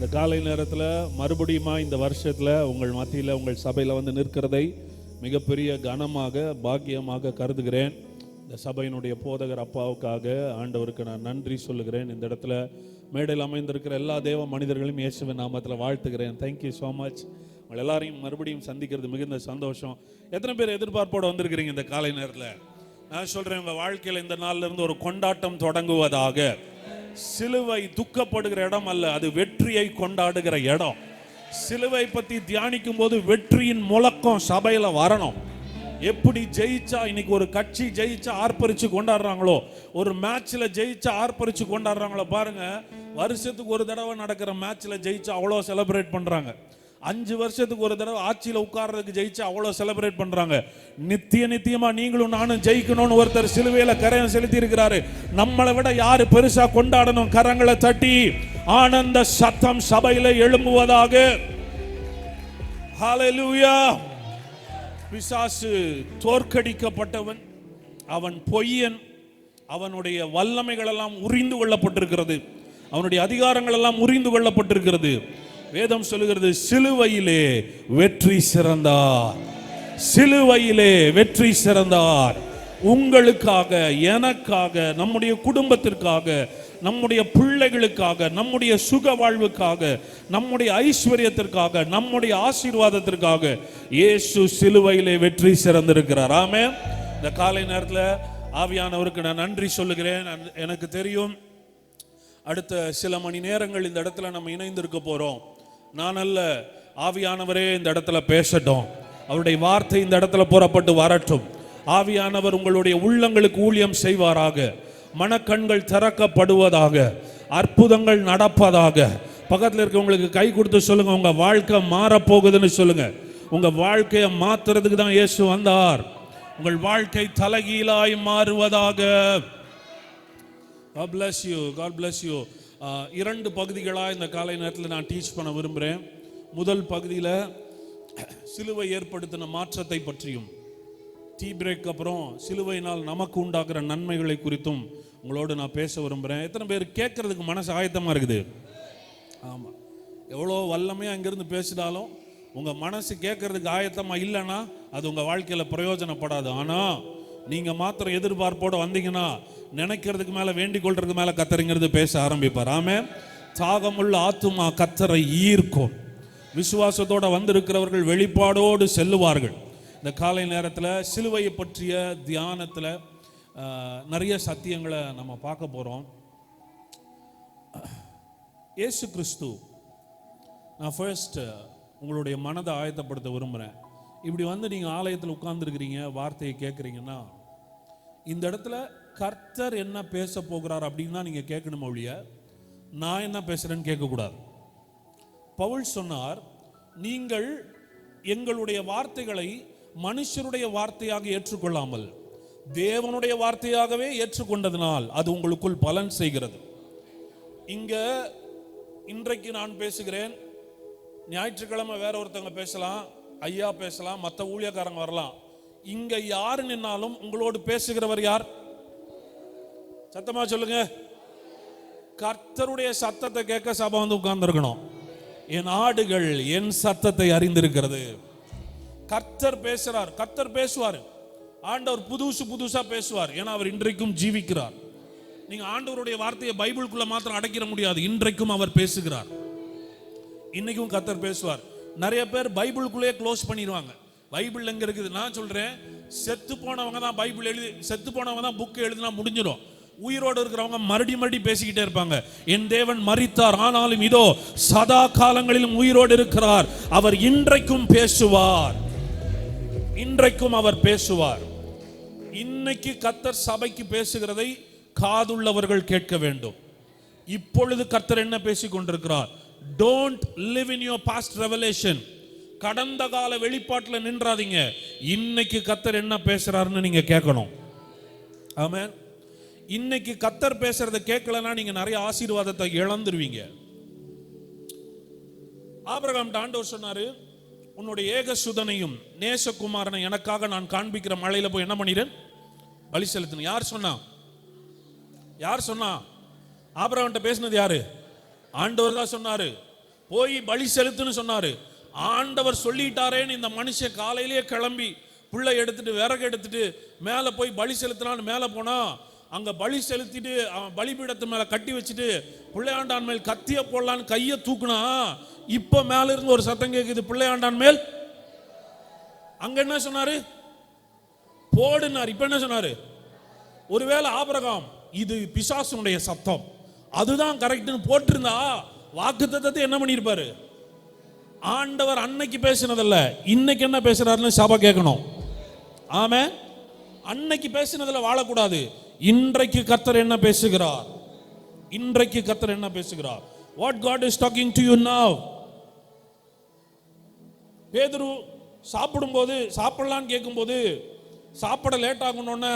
இந்த காலை நேரத்தில் மறுபடியுமா இந்த வருஷத்தில் உங்கள் மத்தியில் உங்கள் சபையில் வந்து நிற்கிறதை மிகப்பெரிய கனமாக பாக்கியமாக கருதுகிறேன். இந்த சபையினுடைய போதகர் அப்பாவுக்காக ஆண்டவருக்கு நான் நன்றி சொல்லுகிறேன். இந்த இடத்துல மேடையில் அமைந்திருக்கிற எல்லா தேவ மனிதர்களையும் இயேசுவின் நாமத்தில் வாழ்த்துகிறேன். Thank you so much. உங்கள் எல்லாரையும் மறுபடியும் சந்திக்கிறது மிகுந்த சந்தோஷம். எத்தனை பேர் எதிர்பார்ப்போடு வந்திருக்கிறீங்க இந்த காலை நேரத்தில்? நான் சொல்கிறேன், உங்கள் வாழ்க்கையில் இந்த நாளில் இருந்து ஒரு கொண்டாட்டம் தொடங்குவதாக. சிலுவை துக்கப்படுகிற இடம் அல்ல, அது வெற்றியை கொண்டாடுகிற இடம். சிலுவை பற்றி தியானிக்கும் போது வெற்றியின் முழக்கம் சபையில் வரணும். எப்படி ஜெயிச்சா, இன்னைக்கு ஒரு கட்சி ஜெயிச்சா ஆர்ப்பரிச்சு கொண்டாடுறாங்களோ, ஒரு மேட்ச்ல ஜெயிச்சா ஆர்ப்பரிச்சு கொண்டாடுறாங்களோ பாருங்க. வருஷத்துக்கு ஒரு தடவை நடக்கிற மேட்ச்ல ஜெயிச்சா அவ்வளோ செலிப்ரேட் பண்றாங்க. 5 வருஷத்துக்கு ஒரு தடவை ஆட்சியில் உட்கார்றதுக்கு ஜெயிச்சா அவ்வளோ செலிப்ரேட் பண்றாங்க. நித்தியமா நீங்களும் நானும் ஜெயிக்கணும்னு ஒருத்தர் சிலுவையில கரையம் செலுத்தி இருக்கிறாரு. நம்மளை விட யாரு பெருசா கொண்டாடணும்? கரங்களை தட்டி ஆனந்த சத்தம் சபையில எழும்புவதாக. ஹல்லேலூயா. பிசாசு தோற்கடிக்கப்பட்டவன், அவன் பொய்யன். அவனுடைய வல்லமைகள் எல்லாம் உரிந்து கொள்ளப்பட்டிருக்கிறது, அவனுடைய அதிகாரங்கள் எல்லாம் உரிந்து கொள்ளப்பட்டிருக்கிறது. வேதம் சொல்லுகிறது, சிலுவையிலே வெற்றி சிறந்தார். சிலுவையிலே வெற்றி சிறந்தார். உங்களுக்காக, எனக்காக, நம்முடைய குடும்பத்திற்காக, நம்முடைய பிள்ளைகளுக்காக, நம்முடைய சுக வாழ்வுக்காக, நம்முடைய ஐஸ்வர்யத்திற்காக, நம்முடைய ஆசீர்வாதத்திற்காக இயேசு சிலுவையிலே வெற்றி சிறந்திருக்கிறார். ஆமென். இந்த காலை நேரத்தில் ஆவியானவருக்கு நான் நன்றி சொல்லுகிறேன். எனக்கு தெரியும் அடுத்த சில மணி நேரங்கள் இந்த இடத்துல நம்ம இணைந்திருக்க போறோம். நான் அல்ல, ஆவியானவரே இந்த இடத்துல பேசட்டும். அவருடைய வார்த்தை இந்த இடத்துல புறப்பட்டு வரட்டும். ஆவியானவர் உங்களுடைய உள்ளங்களுக்கு ஊழியம் செய்வாராக. மனக்கண்கள் திறக்கப்படுவதாக. அற்புதங்கள் நடப்பதாக. பக்கத்தில் இருக்கவங்களுக்கு கை கொடுத்து சொல்லுங்க, உங்க வாழ்க்கை மாறப்போகுதுன்னு சொல்லுங்க. உங்க வாழ்க்கையை மாத்துறதுக்கு தான் இயேசு வந்தார். உங்கள் வாழ்க்கை தலைகீழாய் மாறுவதாக. God bless you. God bless you. 2 பகுதிகளாக இந்த காலை நேரத்தில் நான் டீச் பண்ண விரும்புகிறேன். முதல் பகுதியில் சிலுவை ஏற்படுத்தின மாற்றத்தை பற்றியும், டீ பிரேக் அப்புறம் சிலுவையினால் நமக்கு உண்டாக்குற நன்மைகளை குறித்தும் உங்களோடு நான் பேச விரும்புகிறேன். எத்தனை பேர் கேட்கறதுக்கு மனசு ஆயத்தமாக இருக்குது? ஆமாம். எவ்வளோ வல்லமையாக அங்கேருந்து பேசினாலும் உங்கள் மனசு கேட்கறதுக்கு ஆயத்தமாக இல்லைன்னா அது உங்கள் வாழ்க்கையில் பிரயோஜனப்படாது. ஆனால் நீங்கள் மாத்திரம் எதிர்பார்ப்போடு வந்தீங்கன்னா நினைக்கிறதுக்கு மேலே வேண்டிக் கொள்றதுக்கு மேலே கத்தரிங்கிறது பேச ஆரம்பிப்பார். ஆமென். தாகமுள்ள ஆத்துமா கத்தரை ஈர்க்கும். விசுவாசத்தோடு வந்திருக்கிறவர்கள் வெளிப்பாடோடு செல்லுவார்கள். இந்த காலை நேரத்தில் சிலுவையை பற்றிய தியானத்தில் நிறைய சத்தியங்களை நம்ம பார்க்க போகிறோம். இயேசு கிறிஸ்து, நான் ஃபர்ஸ்ட் உங்களுடைய மனதை ஆயத்தப்படுத்த விரும்புகிறேன். இப்படி வந்து நீங்கள் ஆலயத்தில் உட்கார்ந்துருக்கிறீங்க, வார்த்தையை கேட்குறீங்கன்னா, இந்த இடத்துல கர்த்தர் என்ன பேச போகிறார் அப்படின்னு தான் நீங்கள் கேட்கணும் ஒழிய நான் என்ன பேசுகிறேன்னு கேட்கக்கூடாது. பவுல் சொன்னார், நீங்கள் எங்களுடைய வார்த்தைகளை மனுஷருடைய வார்த்தையாக ஏற்றுக்கொள்ளாமல் தேவனுடைய வார்த்தையாகவே ஏற்றுக்கொண்டதனால் அது உங்களுக்குள் பலன் செய்கிறது. இன்றைக்கு நான் பேசுகிறேன், ஞாயிற்றுக்கிழமை வேற ஒருத்தவங்க பேசலாம், ஐயா பேசலாம், மற்ற ஊழியக்காரங்க வரலாம். இங்க யாரு நின்னாலும் உங்களோடு பேசுகிறவர் யார்? சத்தமா சொல்லுங்க. கர்த்தருடைய சத்தத்தை கேட்க சபை வந்து உட்கார்ந்து இருக்கணும். என் ஆடுகள் என் சத்தத்தை அறிந்திருக்கிறது. கர்த்தர் பேசுறார், கர்த்தர் பேசுவார். ஆண்டவர் புதுசா பேசுவார். ஏன்னா அவர் இன்றைக்கும் ஜீவிக்கிறார். நீங்க ஆண்டவருடைய வார்த்தையை பைபிளுக்குள்ள மாத்திரம் அடைக்கிற முடியாது. இன்றைக்கும் அவர் பேசுகிறார். இன்னைக்கும் கர்த்தர் பேசுவார். நிறைய பேர் பைபிளுக்குள்ளே க்ளோஸ் பண்ணிடுவாங்க. பைபிள் எங்க இருக்குது? நான் சொல்றேன், செத்து போனவங்க தான் பைபிள் எழுதி, செத்து போனவங்க தான் புக் எழுதினா முடிஞ்சிடும். உயிரோடு இருக்கிறவங்க மறுபடி பேசிக்கிட்டே இருப்பாங்க. என் தேவன் மரித்தார், ஆனாலும் இதோ சதா காலங்களிலும் உயிரோடு இருக்கிறார். அவர் இன்றைக்கும் பேசுவார். இன்றைக்கும் அவர் பேசுவார். இன்னைக்கு கர்த்தர் சபைக்கு பேசுகிறதை காதுள்ளவர்கள் கேட்க வேண்டும். இப்பொழுது கர்த்தர் என்ன பேசிக் கொண்டிருக்கிறார்? Don't live in your past revelation. கடந்த கால வெளிப்பாட்டில் நின்றாதீங்க. இன்னைக்கு கர்த்தர் என்ன பேசுறாருன்னு நீங்க கேட்கணும். ஆமென். இன்னைக்கு கர்த்தர் பேசுறதை கேட்கலன்னா நீங்க நிறைய ஆசீர்வாதத்தை இழந்துருவீங்க. ஆபிரகாம் ஆண்டவர் சொன்னாரு, உன்னுடைய ஏகசுதனையும் நேசகுமாரனை எனக்காக நான் காண்பிக்கிற மலையில போய் என்ன பண்ணிடு? பலி செலுத்தின. யார் சொன்னா? யார் சொன்னா? ஆபிரகாம்கிட்ட பேசினது யாரு? ஆண்டவர் தான் சொன்னாரு. போய் பலி செலுத்துன்னு சொன்னாரு. ஆண்டவர் சொல்லிட்டாரேன்னு இந்த மனுஷன் காலையிலேயே கிளம்பி பிள்ளை எடுத்துட்டு விறகு எடுத்துட்டு மேலே போய் பலி செலுத்தினான்னு மேலே போனா, அங்க பலி செலுத்திட்டு அவன் பலிபீடத்து மேல கட்டி வச்சுட்டு பிள்ளையாண்டான் மேல் கத்திய போடலான்னு கையை தூக்குனா, இப்ப மேல இருந்து ஒரு சத்தம் கேக்குது, பிள்ளையாண்டான் மேல். அங்க என்ன சொன்னாரு? போடுனார். இப்ப என்ன சொன்னாரு? ஒருவேளை ஆபிரகாம் இது பிசாசுனுடைய சத்தம், அதுதான் கரெக்ட்னு போட்டிருந்தா வாக்குத்தத்தத்தை என்ன பண்ணிருப்பாரு? ஆண்டவர் அன்னைக்கு பேசினதல்ல, இன்னைக்கு என்ன பேசுறாருன்னு சபை கேட்கணும். ஆமென். அன்னைக்கு பேசினதுல வாழக்கூடாது. இன்றைக்கு கர்த்தர் என்ன பேசுகிறார்? இன்றைக்கு கர்த்தர் என்ன பேசுகிறார்? What God is talking to you now? பேதுரு சாப்பிடும்போது சாப்பிடலான்னு கேட்கும்போது சாப்பிட லேட் ஆகணும்னு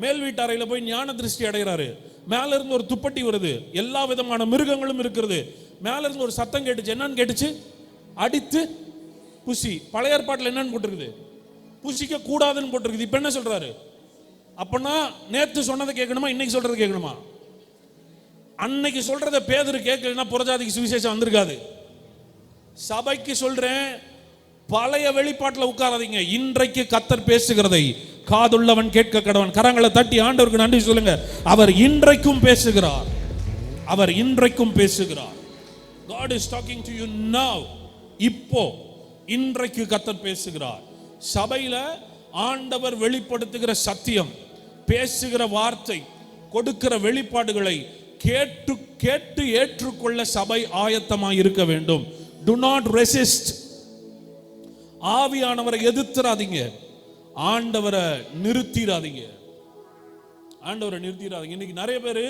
மேல் வீட்டறையில போய் ஞான திருஷ்டி அடைகிறாரு. மேல இருந்து ஒரு துப்பட்டி வருது, எல்லா விதமான மிருகங்களும் இருக்கிறது. மேல இருந்து ஒரு சத்தம் கேட்டுச்சு. என்னன்னு கேட்டுச்சு? அடித்து புசி. பழைய ஏற்பாட்டில் என்னன்னு போட்டிருக்குது? புசிக்க கூடாதுன்னு போட்டிருக்குது. இப்ப என்ன சொல்றாரு? அப்பனா நேத்து சொன்னதை கேட்கணுமா, இன்னைக்கு சொல்றது கேட்கணுமா? அன்னைக்கு சொல்றதை பேதுரு கேட்கலன்னா புறஜாதிக்கு சுவிசேஷம் வந்திருக்காது. சபைக்கு சொல்றேன், பழைய வெளிப்பாட்டில் உட்காராதீங்க. இன்றைக்கு கர்த்தர் பேசுகிறதை காதுள்ளவன் கேட்க கடவன். கரங்களை தட்டி ஆண்டவருக்கு நன்றி சொல்லுங்க. அவர் இன்றைக்கும் பேசுகிறார். அவர் இன்றைக்கும் பேசுகிறார். God is talking to you now. இப்போ இன்றைக்கு கர்த்தர் பேசுகிறார். சபையில ஆண்டவர் வெளிப்படுத்துகிற சத்தியம், பேசுகிற வார்த்தை, கொடுக்கிற வெளிப்பாடுகளை கேட்டு கேட்டு ஏற்றுக்கொள்ள சபை ஆயத்தமாக இருக்க வேண்டும். Do not resist. ஆவியானவரை எதிர்த்துறாதீங்க, ஆண்டவரை நிறுத்திடாதீங்க. ஆண்டவரை நிறுத்திடாதீங்க. இன்னைக்கு நிறைய பேர்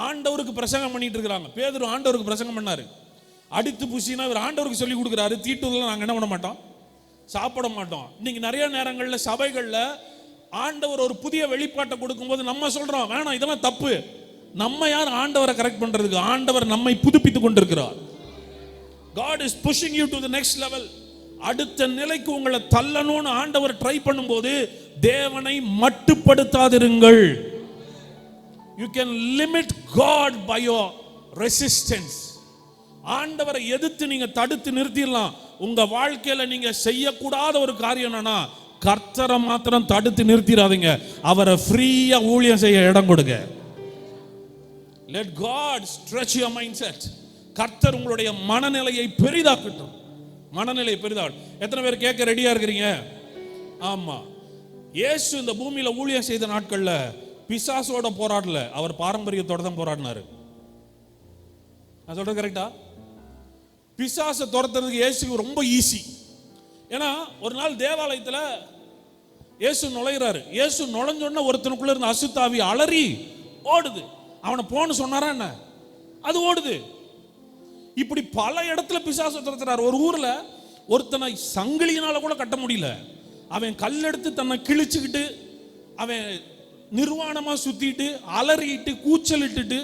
ஆண்டவருக்கு பிரசங்கம் பண்ணிட்டு இருக்கிறாங்க. பேதுரு ஆண்டவருக்கு பிரசங்கம் பண்ணாரு. அடித்து புசினா இவர் ஆண்டவருக்கு சொல்லி கொடுக்குறாரு. தீட்டுதெல்லாம் நாங்கள் என்ன பண்ண மாட்டோம், சாப்பிட மாட்டோம். இன்னைக்கு நிறைய நேரங்களில் சபைகளில் ஆண்டவர் ஒரு புதிய வெளிப்பாட்டை கொடுக்கும்போது நம்ம சொல்றோம், வேணாம் இதெல்லாம் தப்பு. நம்ம யார் ஆண்டவரை கரெக்ட் பண்றதுக்கு? ஆண்டவர் நம்மை புதுப்பித்துக் கொண்டிருக்கிறார். God is pushing you to the next level. அடுத்த நிலைக்கு உங்களை தள்ளணும்னு ஆண்டவர் ட்ரை பண்ணும்போது தேவனை மட்டுப்படுத்தாதிருங்கள். You can limit God by your resistance. ஆண்டவரை எதிர்த்து நீங்க தடுத்து நிறுத்திடலாம். உங்க வாழ்க்கையில நீங்க செய்யக்கூடாத ஒரு காரியம் என்னன்னா, கர்த்தரை மாத்திரம் தடுத்து நிறுத்திடாதீங்க, அவரை ஃப்ரீயா ஊழியம் செய்ய இடம் கொடுங்க. Let God stretch your mindset. கர்த்தர் உங்களுடைய மனநிலையை பெரிதாக்கட்டும். மனநிலையை பெரிதாக்கட்டும். எத்தனை பேர் கேட்க ரெடியா இருக்கிறீங்க? ஆமா. இயேசு இந்த பூமியில ஊழியம் செய்த நாட்கள்ல பிசாசோட போராடல, அவர் பாரம்பரியத்தோட தான் போராடினாரு. நான் சொல்றது கரெக்டா? பிசாசை துரத்துறதுக்கு இயேசுக்கு ரொம்ப ஈஸி. ஏன்னா ஒரு நாள் தேவாலயத்தில் இயேசு நுழைகிறாரு. இயேசு நுழைஞ்சோன்னா ஒருத்தனுக்குள்ள இருந்த அசுத்தாவி அலறி ஓடுது. அவனை போன்னு சொன்னாரா என்ன? அது ஓடுது. இப்படி பல இடத்துல பிசாசை துரத்துறாரு. ஒரு ஊர்ல ஒருத்தனை சங்கிலியினால கூட கட்ட முடியல. அவன் கல்லெடுத்து தன்னை கிழிச்சுக்கிட்டு அவன் நிர்வாணமா சுத்திட்டு அலறிட்டு கூச்சலிட்டு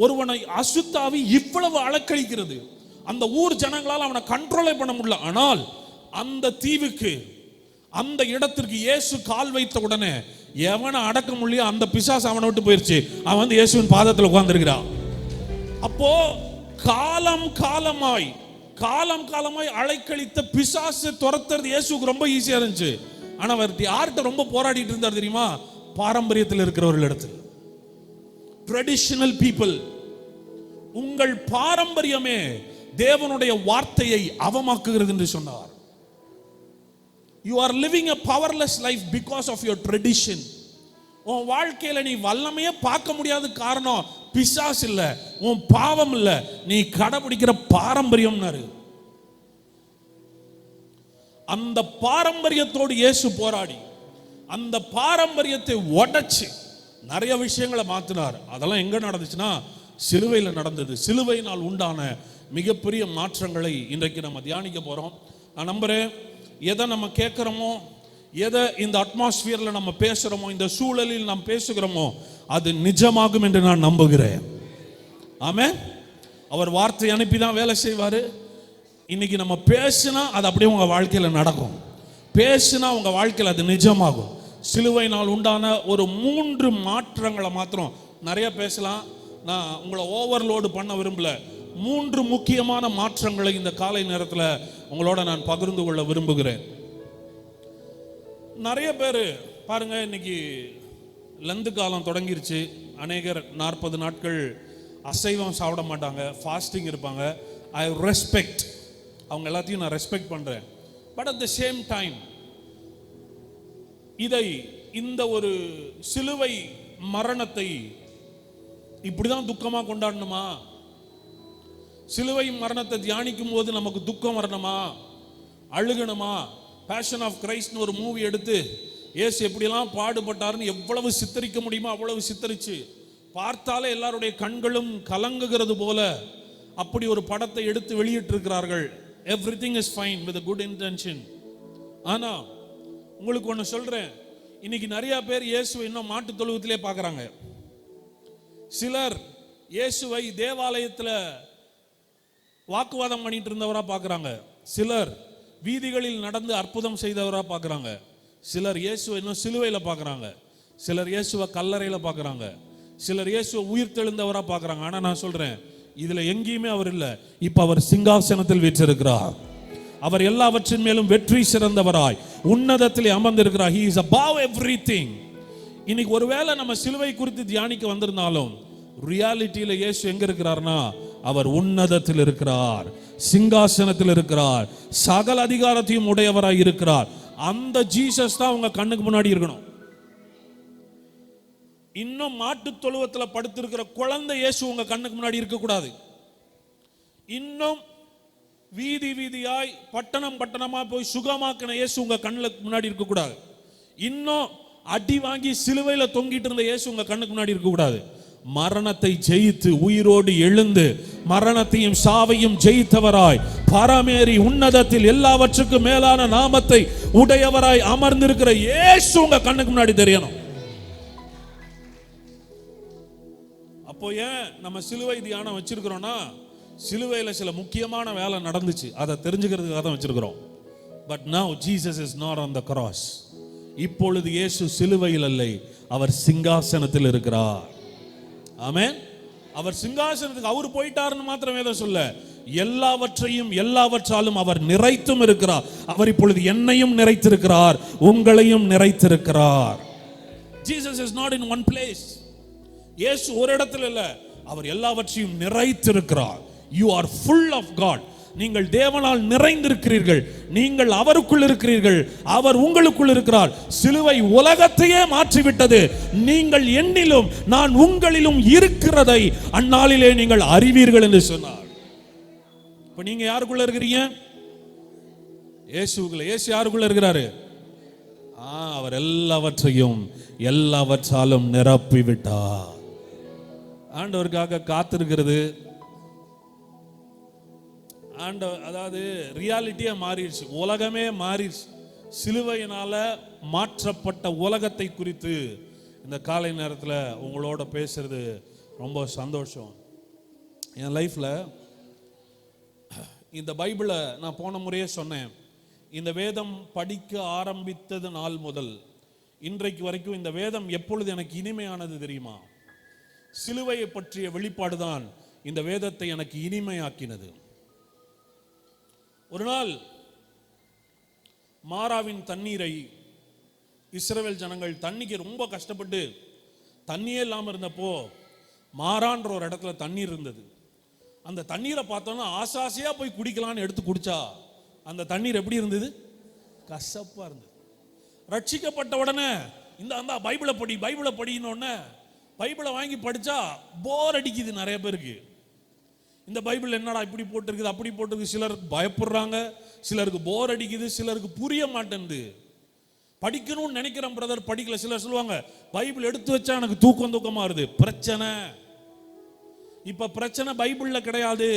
ஒருவனை அசுத்தாவி இவ்வளவு அலக்கழிக்கிறது. அந்த ஊர் ஜனங்களால் அவனை கண்ட்ரோலே பண்ண முடியல. ஆனால் அந்த தீவுக்கு, அந்த இடத்திற்கு இயேசு கால் வைத்த உடனே எவனை அடக்க முடியல, அந்த பிசாசு அவனை விட்டு போயிருச்சு. அவன் வந்து இயேசுவின் பாதத்தில் உட்கார்ந்திருக்கிறான். அப்போ காலம் காலமாய் அலைக்கழித்த பிசாசு துரத்துறது இயேசுக்கு ரொம்ப ஈஸியா இருந்துச்சு. ஆனா அவர் யார்கிட்ட ரொம்ப போராடிட்டு இருந்தார் தெரியுமா? பாரம்பரியத்தில் இருக்கிறவர்கள் இடத்தில். Traditional people. உங்கள் பாரம்பரியமே தேவனுடைய வார்த்தையை அவமாக்குகிறது என்று சொன்னார். You are living a powerless life because of your tradition. உன் வாழ்க்கையில நீ வல்லமையே பார்க்க முடியாத காரணம் பிசாசு இல்ல, உன் பாவம் இல்ல, நீ கடைபிடிக்கிற பாரம்பரியம்னாரு. அந்த பாரம்பரியத்தோடு இயேசு போராடி அந்த பாரம்பரியத்தை உடைச்சு நிறைய விஷயங்களை மாத்தினார். அதெல்லாம் எங்க நடந்துச்சுன்னா சிலுவையில் நடந்தது. சிலுவையினால் உண்டான மிகப்பெரிய மாற்றங்களை இன்றைக்கு நம்ம தியானிக்க போறோம். நான் நம்புறேன், எதை நம்ம கேட்கிறோமோ, எதை இந்த அட்மாஸ்பியர்ல நம்ம பேசுறோமோ, இந்த சூழலில் நாம் பேசுகிறோமோ, அது நிஜமாகும் என்று நான் நம்புகிறேன். ஆமென். அவர் வார்த்தை அனுப்பி தான் வேலை செய்வாரு. இன்னைக்கு நம்ம பேசினா அது அப்படியே உங்க வாழ்க்கையில நடக்கும். பேசினா உங்க வாழ்க்கையில் அது நிஜமாகும். சிலுவையினால் உண்டான ஒரு 3 மாற்றங்களை மாத்திரம் நிறைய பேசலாம். நான் உங்களை ஓவர்லோடு பண்ண விரும்பல. 3 முக்கியமான மாற்றங்களை இந்த காலை நேரத்தில் உங்களோட நான் பகிர்ந்து கொள்ள விரும்புகிறேன். நிறைய பேர் பாருங்க, இன்னைக்கு லந்து காலம் தொடங்கிருச்சு. அநேகர் 40 நாட்கள் அசைவம் சாப்பிட மாட்டாங்க, ஃபாஸ்டிங் இருப்பாங்க. ஐ ரெஸ்பெக்ட், அவங்க எல்லாத்தையும் நான் ரெஸ்பெக்ட் பண்றேன். But at the same time இந்த ஒரு சிலுவை மரணத்தை இப்படிதான் துக்கமா கொண்டாடணுமா? சிலுவை மரணத்தை தியானிக்கும் போது நமக்கு துக்கம் வரணுமா, அழுகணுமா? பேஷன் ஆஃப் கிரைஸ்ட்னு ஒரு மூவி எடுத்து இயேசு எப்படியெல்லாம் பாடுபட்டாருன்னு எவ்வளவு சித்தரிக்க முடியுமோ அவ்வளவு சித்தரிச்சு பார்த்தாலே எல்லாருடைய கண்களும் கலங்குகிறது போல அப்படி ஒரு படத்தை எடுத்து வெளியிட்டிருக்கிறார்கள். Everything is fine with a good intention. ஆனா உங்களுக்கு ஒன்று சொல்றேன், இன்னைக்கு நிறைய பேர் இயேசுவை இன்னும் மாட்டு தொழுவத்திலே பார்க்குறாங்க. சிலர் இயேசுவை தேவாலயத்தில் வாக்குவாதம் பண்ணிட்டு இருந்தவரா பார்க்குறாங்க. சிலர் வீதிகளில் நடந்து அற்புதம் செய்தவரா பார்க்குறாங்க. சிலர் இயேசுவை இன்னும் சிலுவையில் பார்க்குறாங்க. சிலர் இயேசுவை கல்லறையில் பார்க்குறாங்க. சிலர் இயேசுவை உயிர் தெழுந்தவரா பார்க்குறாங்க. ஆனால் நான் சொல்கிறேன், இதில் எங்கேயுமே அவர் இல்லை. இப்போ அவர் சிங்காசனத்தில் வீற்றிருக்கிறார். அவர் எல்லாவற்றின் மேலும் வெற்றி சிறந்தவராய் உன்னதத்திலே அமர்ந்திருக்கிறார். He is above everything. இன்னைக்கு ஒருவேளை நம்ம சிலுவை குறித்து தியானிக்க வந்திருந்தாலும் ரியாலிட்டியில இயேசு எங்க இருக்கிறார்னா, அவர் உன்னதத்தில் இருக்கிறார், சிங்காசனத்தில் இருக்கிறார், சகல அதிகாரத்தையும் உடையவராய் இருக்கிறார். அந்த ஜீசஸ் தான் உங்க கண்ணுக்கு முன்னாடி இருக்கணும். இன்னும் மாட்டு தொழுவத்தில் படுத்திருக்கிற குழந்தை இயேசு உங்க கண்ணுக்கு முன்னாடி இருக்கக்கூடாது. இன்னும் வீதி வீதியாய் பட்டணம் பட்டணமா போய் சுகமாக்கின இயேசு உங்க கண்ணுக்கு முன்னாடி இருக்கக்கூடாது. இன்னும் அடி வாங்கி சிலுவையில தொங்கிட்டு இருந்த இயேசு உங்க கண்ணுக்கு முன்னாடி இருக்கக்கூடாது. மரணத்தை ஜெயித்து உயிரோடு எழுந்து மரணத்தையும் சாவையும் ஜெயித்தவராய் பரமேறி உன்னதத்தில் எல்லாவற்றுக்கும் மேலான நாமத்தை உடையவராய் அமர்ந்திருக்கிற இயேசு உங்க கண்ணுக்கு முன்னாடி தெரியணும். அப்போ ஏன் நம்ம சிலுவை தியானம் வச்சிருக்கிறோம்னா, சிலுவையில சில முக்கியமான வேலை நடந்துச்சு, அதை தெரிஞ்சுக்கிறதுக்காக தான் வச்சிருக்கிறோம். பட் நவ Jesus is not on the cross. இப்பொழுது இயேசு சிலுவையில் இல்லை, அவர் சிங்காசனத்தில் இருக்கிறார். ஆமென். அவர் சிங்காசனத்துக்கு அவர் போயிட்டாருன்னு மாத்திரம் வேதம் சொல்ல, எல்லாவற்றையும் எல்லாவற்றாலும் அவர் நிறைத்தும் இருக்கிறார். அவர் இப்பொழுது என்னையும் நிறைத்திருக்கிறார், உங்களையும் நிறைத்திருக்கிறார். Jesus is not in one place. இயேசு ஒரு இடத்துல இல்ல, அவர் எல்லாவற்றையும் நிறைத்திருக்கிறார். You are full of God. நீங்கள் தேவனால் நிறைந்திருக்கிறீர்கள். நீங்கள் அவருக்குள் இருக்கிறீர்கள், அவர் உங்களுக்குள் இருக்கிறார். சிலுவை உலகத்தையே மாற்றிவிட்டது. நீங்கள் என்னிலும் நான் உங்களிலும் இருக்கிறதை அந்நாளிலே நீங்கள் அறிவீர்கள் என்று சொன்னார். இப்ப நீங்க யாருக்குள்ள இருக்கிறீங்க? இயேசுக்குள்ள. இயேசு யாருக்குள்ள இருக்கிறாரு? அவர் எல்லாவற்றையும் எல்லாவற்றாலும் நிரப்பி விட்டார். ஆண்டவருக்காக காத்திருக்கிறது அதாவது ரியாலிட்டியா மாறிடுச்சு, உலகமே மாறிடுச்சு. சிலுவையினால மாற்றப்பட்ட உலகத்தை குறித்து இந்த காலை நேரத்தில் உங்களோட பேசுறது ரொம்ப சந்தோஷம். என் லைஃப்ல இந்த பைபிளை நான் போன முறையே சொன்னேன், இந்த வேதம் படிக்க ஆரம்பித்தது நாள் முதல் இன்றைக்கு வரைக்கும் இந்த வேதம் எப்பொழுது எனக்கு இனிமையானது தெரியுமா? சிலுவையை பற்றிய வெளிப்பாடு தான் இந்த வேதத்தை எனக்கு இனிமையாக்கினது. ஒரு நாள் மாராவின் தண்ணீரை இஸ்ரவேல் ஜனங்கள் தண்ணிக்கு ரொம்ப கஷ்டப்பட்டு தண்ணியே இல்லாமல் இருந்தப்போ மாறான்ற ஒரு இடத்துல தண்ணீர் இருந்தது. அந்த தண்ணீரை பார்த்தோன்னா ஆசாசியா போய் குடிக்கலான்னு எடுத்து குடிச்சா அந்த தண்ணீர் எப்படி இருந்தது? கசப்பா இருந்தது. ரட்சிக்கப்பட்ட உடனே இந்த பைபிளை படி பைபிளை படினோடனே பைபிளை வாங்கி படிச்சா போர் அடிக்குது நிறைய பேருக்கு. இந்த பைபிள் என்னடா இப்படி போட்டிருக்குது அப்படி போட்டிருக்கு. சிலருக்கு பயப்படுறாங்க, சிலருக்கு போர் அடிக்குது, சிலருக்கு புரிய மாட்டேங்குது. படிக்கணும்னு நினைக்கிறேன் பிரதர், படிக்கல. சிலர் சொல்லுவாங்க பைபிள் எடுத்து வச்சா எனக்கு தூக்கமா வருது. பிரச்சனை இப்ப பிரச்சனை பைபிள்ல கிடையாது.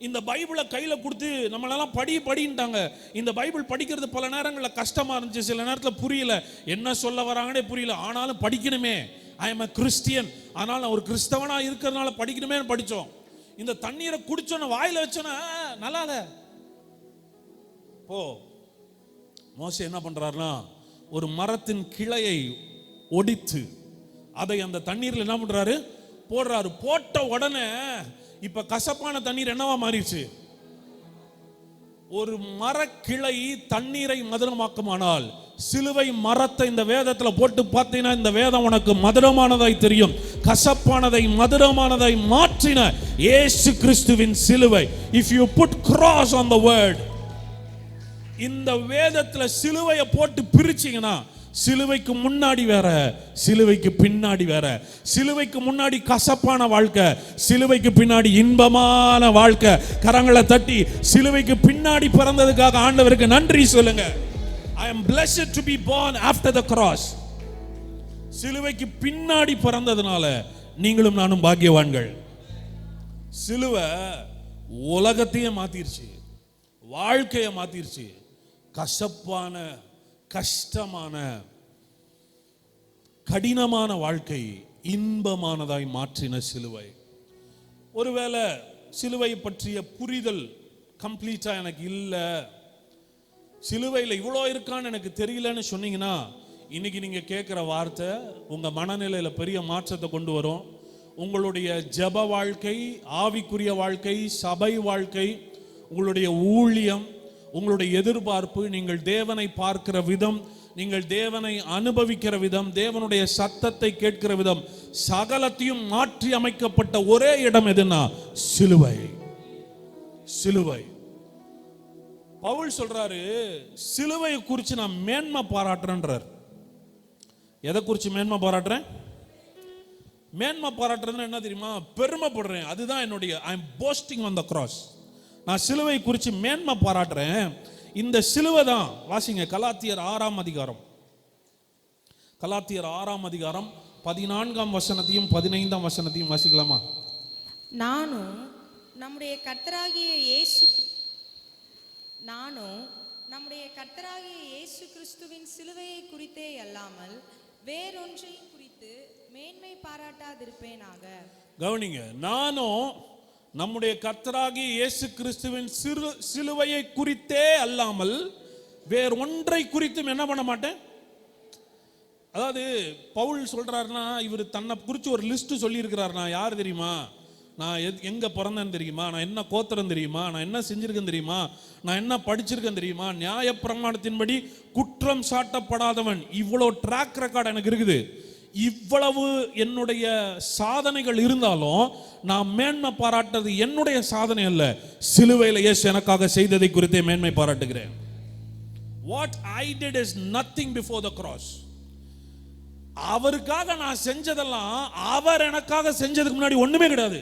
இந்த பைபிளை கையில கொடுத்து நம்மளெல்லாம் படின்ட்டாங்க. இந்த பைபிள் படிக்கிறது பல நேரங்களில் கஷ்டமா இருந்துச்சு, சில நேரத்தில் புரியல, என்ன சொல்ல வராங்கன்னே புரியல. ஆனாலும் படிக்கணுமே, ஐ எம் a கிறிஸ்டியன், ஆனால் நான் ஒரு கிறிஸ்தவனா இருக்கிறதுனால படிக்கணுமே படித்தோம். இந்த தண்ணீரை குடிச்சோன்னு வாயில வச்சோன்னா நல்லா இல்ல. மோசே என்ன பண்றாருன்னா, ஒரு மரத்தின் கிளையை ஒடித்து அதை அந்த தண்ணீர்ல என்ன பண்றாரு? போடுறாரு. போட்ட உடனே இப்ப கசப்பான தண்ணீர் என்னவா மாறிடுச்சு? ஒரு மரக்கிளை தண்ணீரை மதுரமாக்குமானால், சிலுவை மரத்தை இந்த வேதத்துல போட்டு பார்த்தீங்கன்னா இந்த வேதம் உனக்கு மதுரமானதாய் தெரியும். கசப்பானதை மதுரமானதாய் மாற்றின இயேசு கிறிஸ்துவின் சிலுவை. If you put cross on the word, இந்த வேதத்துல சிலுவையை போட்டு பிரிச்சீங்கன்னா, சிலுவைக்கு முன்னாடி வேற, சிலுவைக்கு பின்னாடி வேற. சிலுவைக்கு முன்னாடி கசப்பான வாழ்க்கை, சிலுவைக்கு பின்னாடி இன்பமான வாழ்க்கை. கரங்களை தட்டி சிலுவைக்கு பின்னாடி பிறந்ததுக்காக ஆண்டவருக்கு நன்றி சொல்லுங்க. I am blessed to be born after the cross. சிலுவைக்கு பின்னாடி பிறந்ததுனால நீங்களும் நானும் பாக்கியவான்கள். சிலுவை உலகத்தையே மாத்திருச்சு, வாழ்க்கையை மாத்திருச்சு. கசப்பான, கஷ்டமான, கடினமான வாழ்க்கை இன்பமானதாய் மாற்றின சிலுவை. ஒருவேளை சிலுவை பற்றிய புரிதல் கம்ப்ளீட்டா எனக்கு இல்லை, சிலுவையில் இவ்வளோ இருக்கான்னு எனக்கு தெரியலன்னு சொன்னீங்கன்னா, இன்னைக்கு நீங்க கேட்குற வார்த்தை உங்க மனநிலையில பெரிய மாற்றத்தை கொண்டு வரும். உங்களுடைய ஜெப வாழ்க்கை, ஆவிக்குரிய வாழ்க்கை, சபை வாழ்க்கை, உங்களுடைய ஊழியம், உங்களுடைய எதிர்பார்ப்பு, நீங்கள் தேவனை பார்க்கிற விதம், நீங்கள் தேவனை அனுபவிக்கிற விதம், தேவனுடைய சத்தத்தை கேட்கிற விதம், சகலத்தையும் மாற்றி அமைக்கப்பட்ட ஒரே இடம் எதுனா சிலுவை. சிலுவை. பவுல் சொல்றாரு, சிலுவையை குறித்து நான் மேன்மை பாராட்டுறேன்றார். எதை குறித்து மேன்மை பாராட்டுறேன்? மேன்மை பாராட்டுறதுன்னு என்ன தெரியுமா? பெருமைப்படுறேன். அதுதான் என்னுடைய I am posting on the cross. நான் சிலுவை குறித்து மேன்மை பாராட்டுறேன். இந்த சிலுவை தான், வாசிங்க கலாத்தியர் 6ஆம் அதிகாரம், கலாத்தியர் 6ஆம் அதிகாரம் 14ஆம் வசனத்தையும் 15ஆம் வசனத்தையும் வாசிக்கலாமா? நானும் நம்முடைய கர்த்தராகிய இயேசு கிறிஸ்துவின் சிலுவையை குறித்தே அல்லாமல் வேறொன்றையும் குறித்து மேன்மை பாராட்டாதிருப்பேனாக. கவனிங்க, நானும் நம்முடைய கர்த்தராகிய இயேசு கிறிஸ்துவின் சிலுவையை குறித்தே அல்லாமல் வேறொன்றை குறித்தும் என்ன பண்ண மாட்டேன். அதாவது பவுல் சொல்றாருன்னா, இவர் தன்னை குறித்து ஒரு லிஸ்ட் சொல்லி இருக்கிறார். நான் யார் தெரியுமா? நான் எங்க பிறந்தேன்னு தெரியுமா? நான் என்ன கோத்திரம் தெரியுமா? நான் என்ன செஞ்சிருக்கேன் தெரியுமா? நான் என்ன படிச்சிருக்கேன் தெரியுமா? நியாயப்பிரமாணத்தின்படி குற்றம் சாட்டப்படாதவன். இவ்வளோ ட்ராக் ரெக்கார்டு எனக்கு இருக்குது. இவ்வளவு என்னுடைய சாதனைகள் இருந்தாலும் நான் மேன்மை பாராட்டது என்னுடைய சாதனை அல்ல, சிலுவையில் இயேசு எனக்காக செய்ததை குறித்தே மேன்மை பாராட்டுகிறேன். What I did is nothing before the cross. அவருக்காக நான் செஞ்சதெல்லாம் அவர் எனக்காக செஞ்சதுக்கு முன்னாடி ஒண்ணுமே கிடையாது.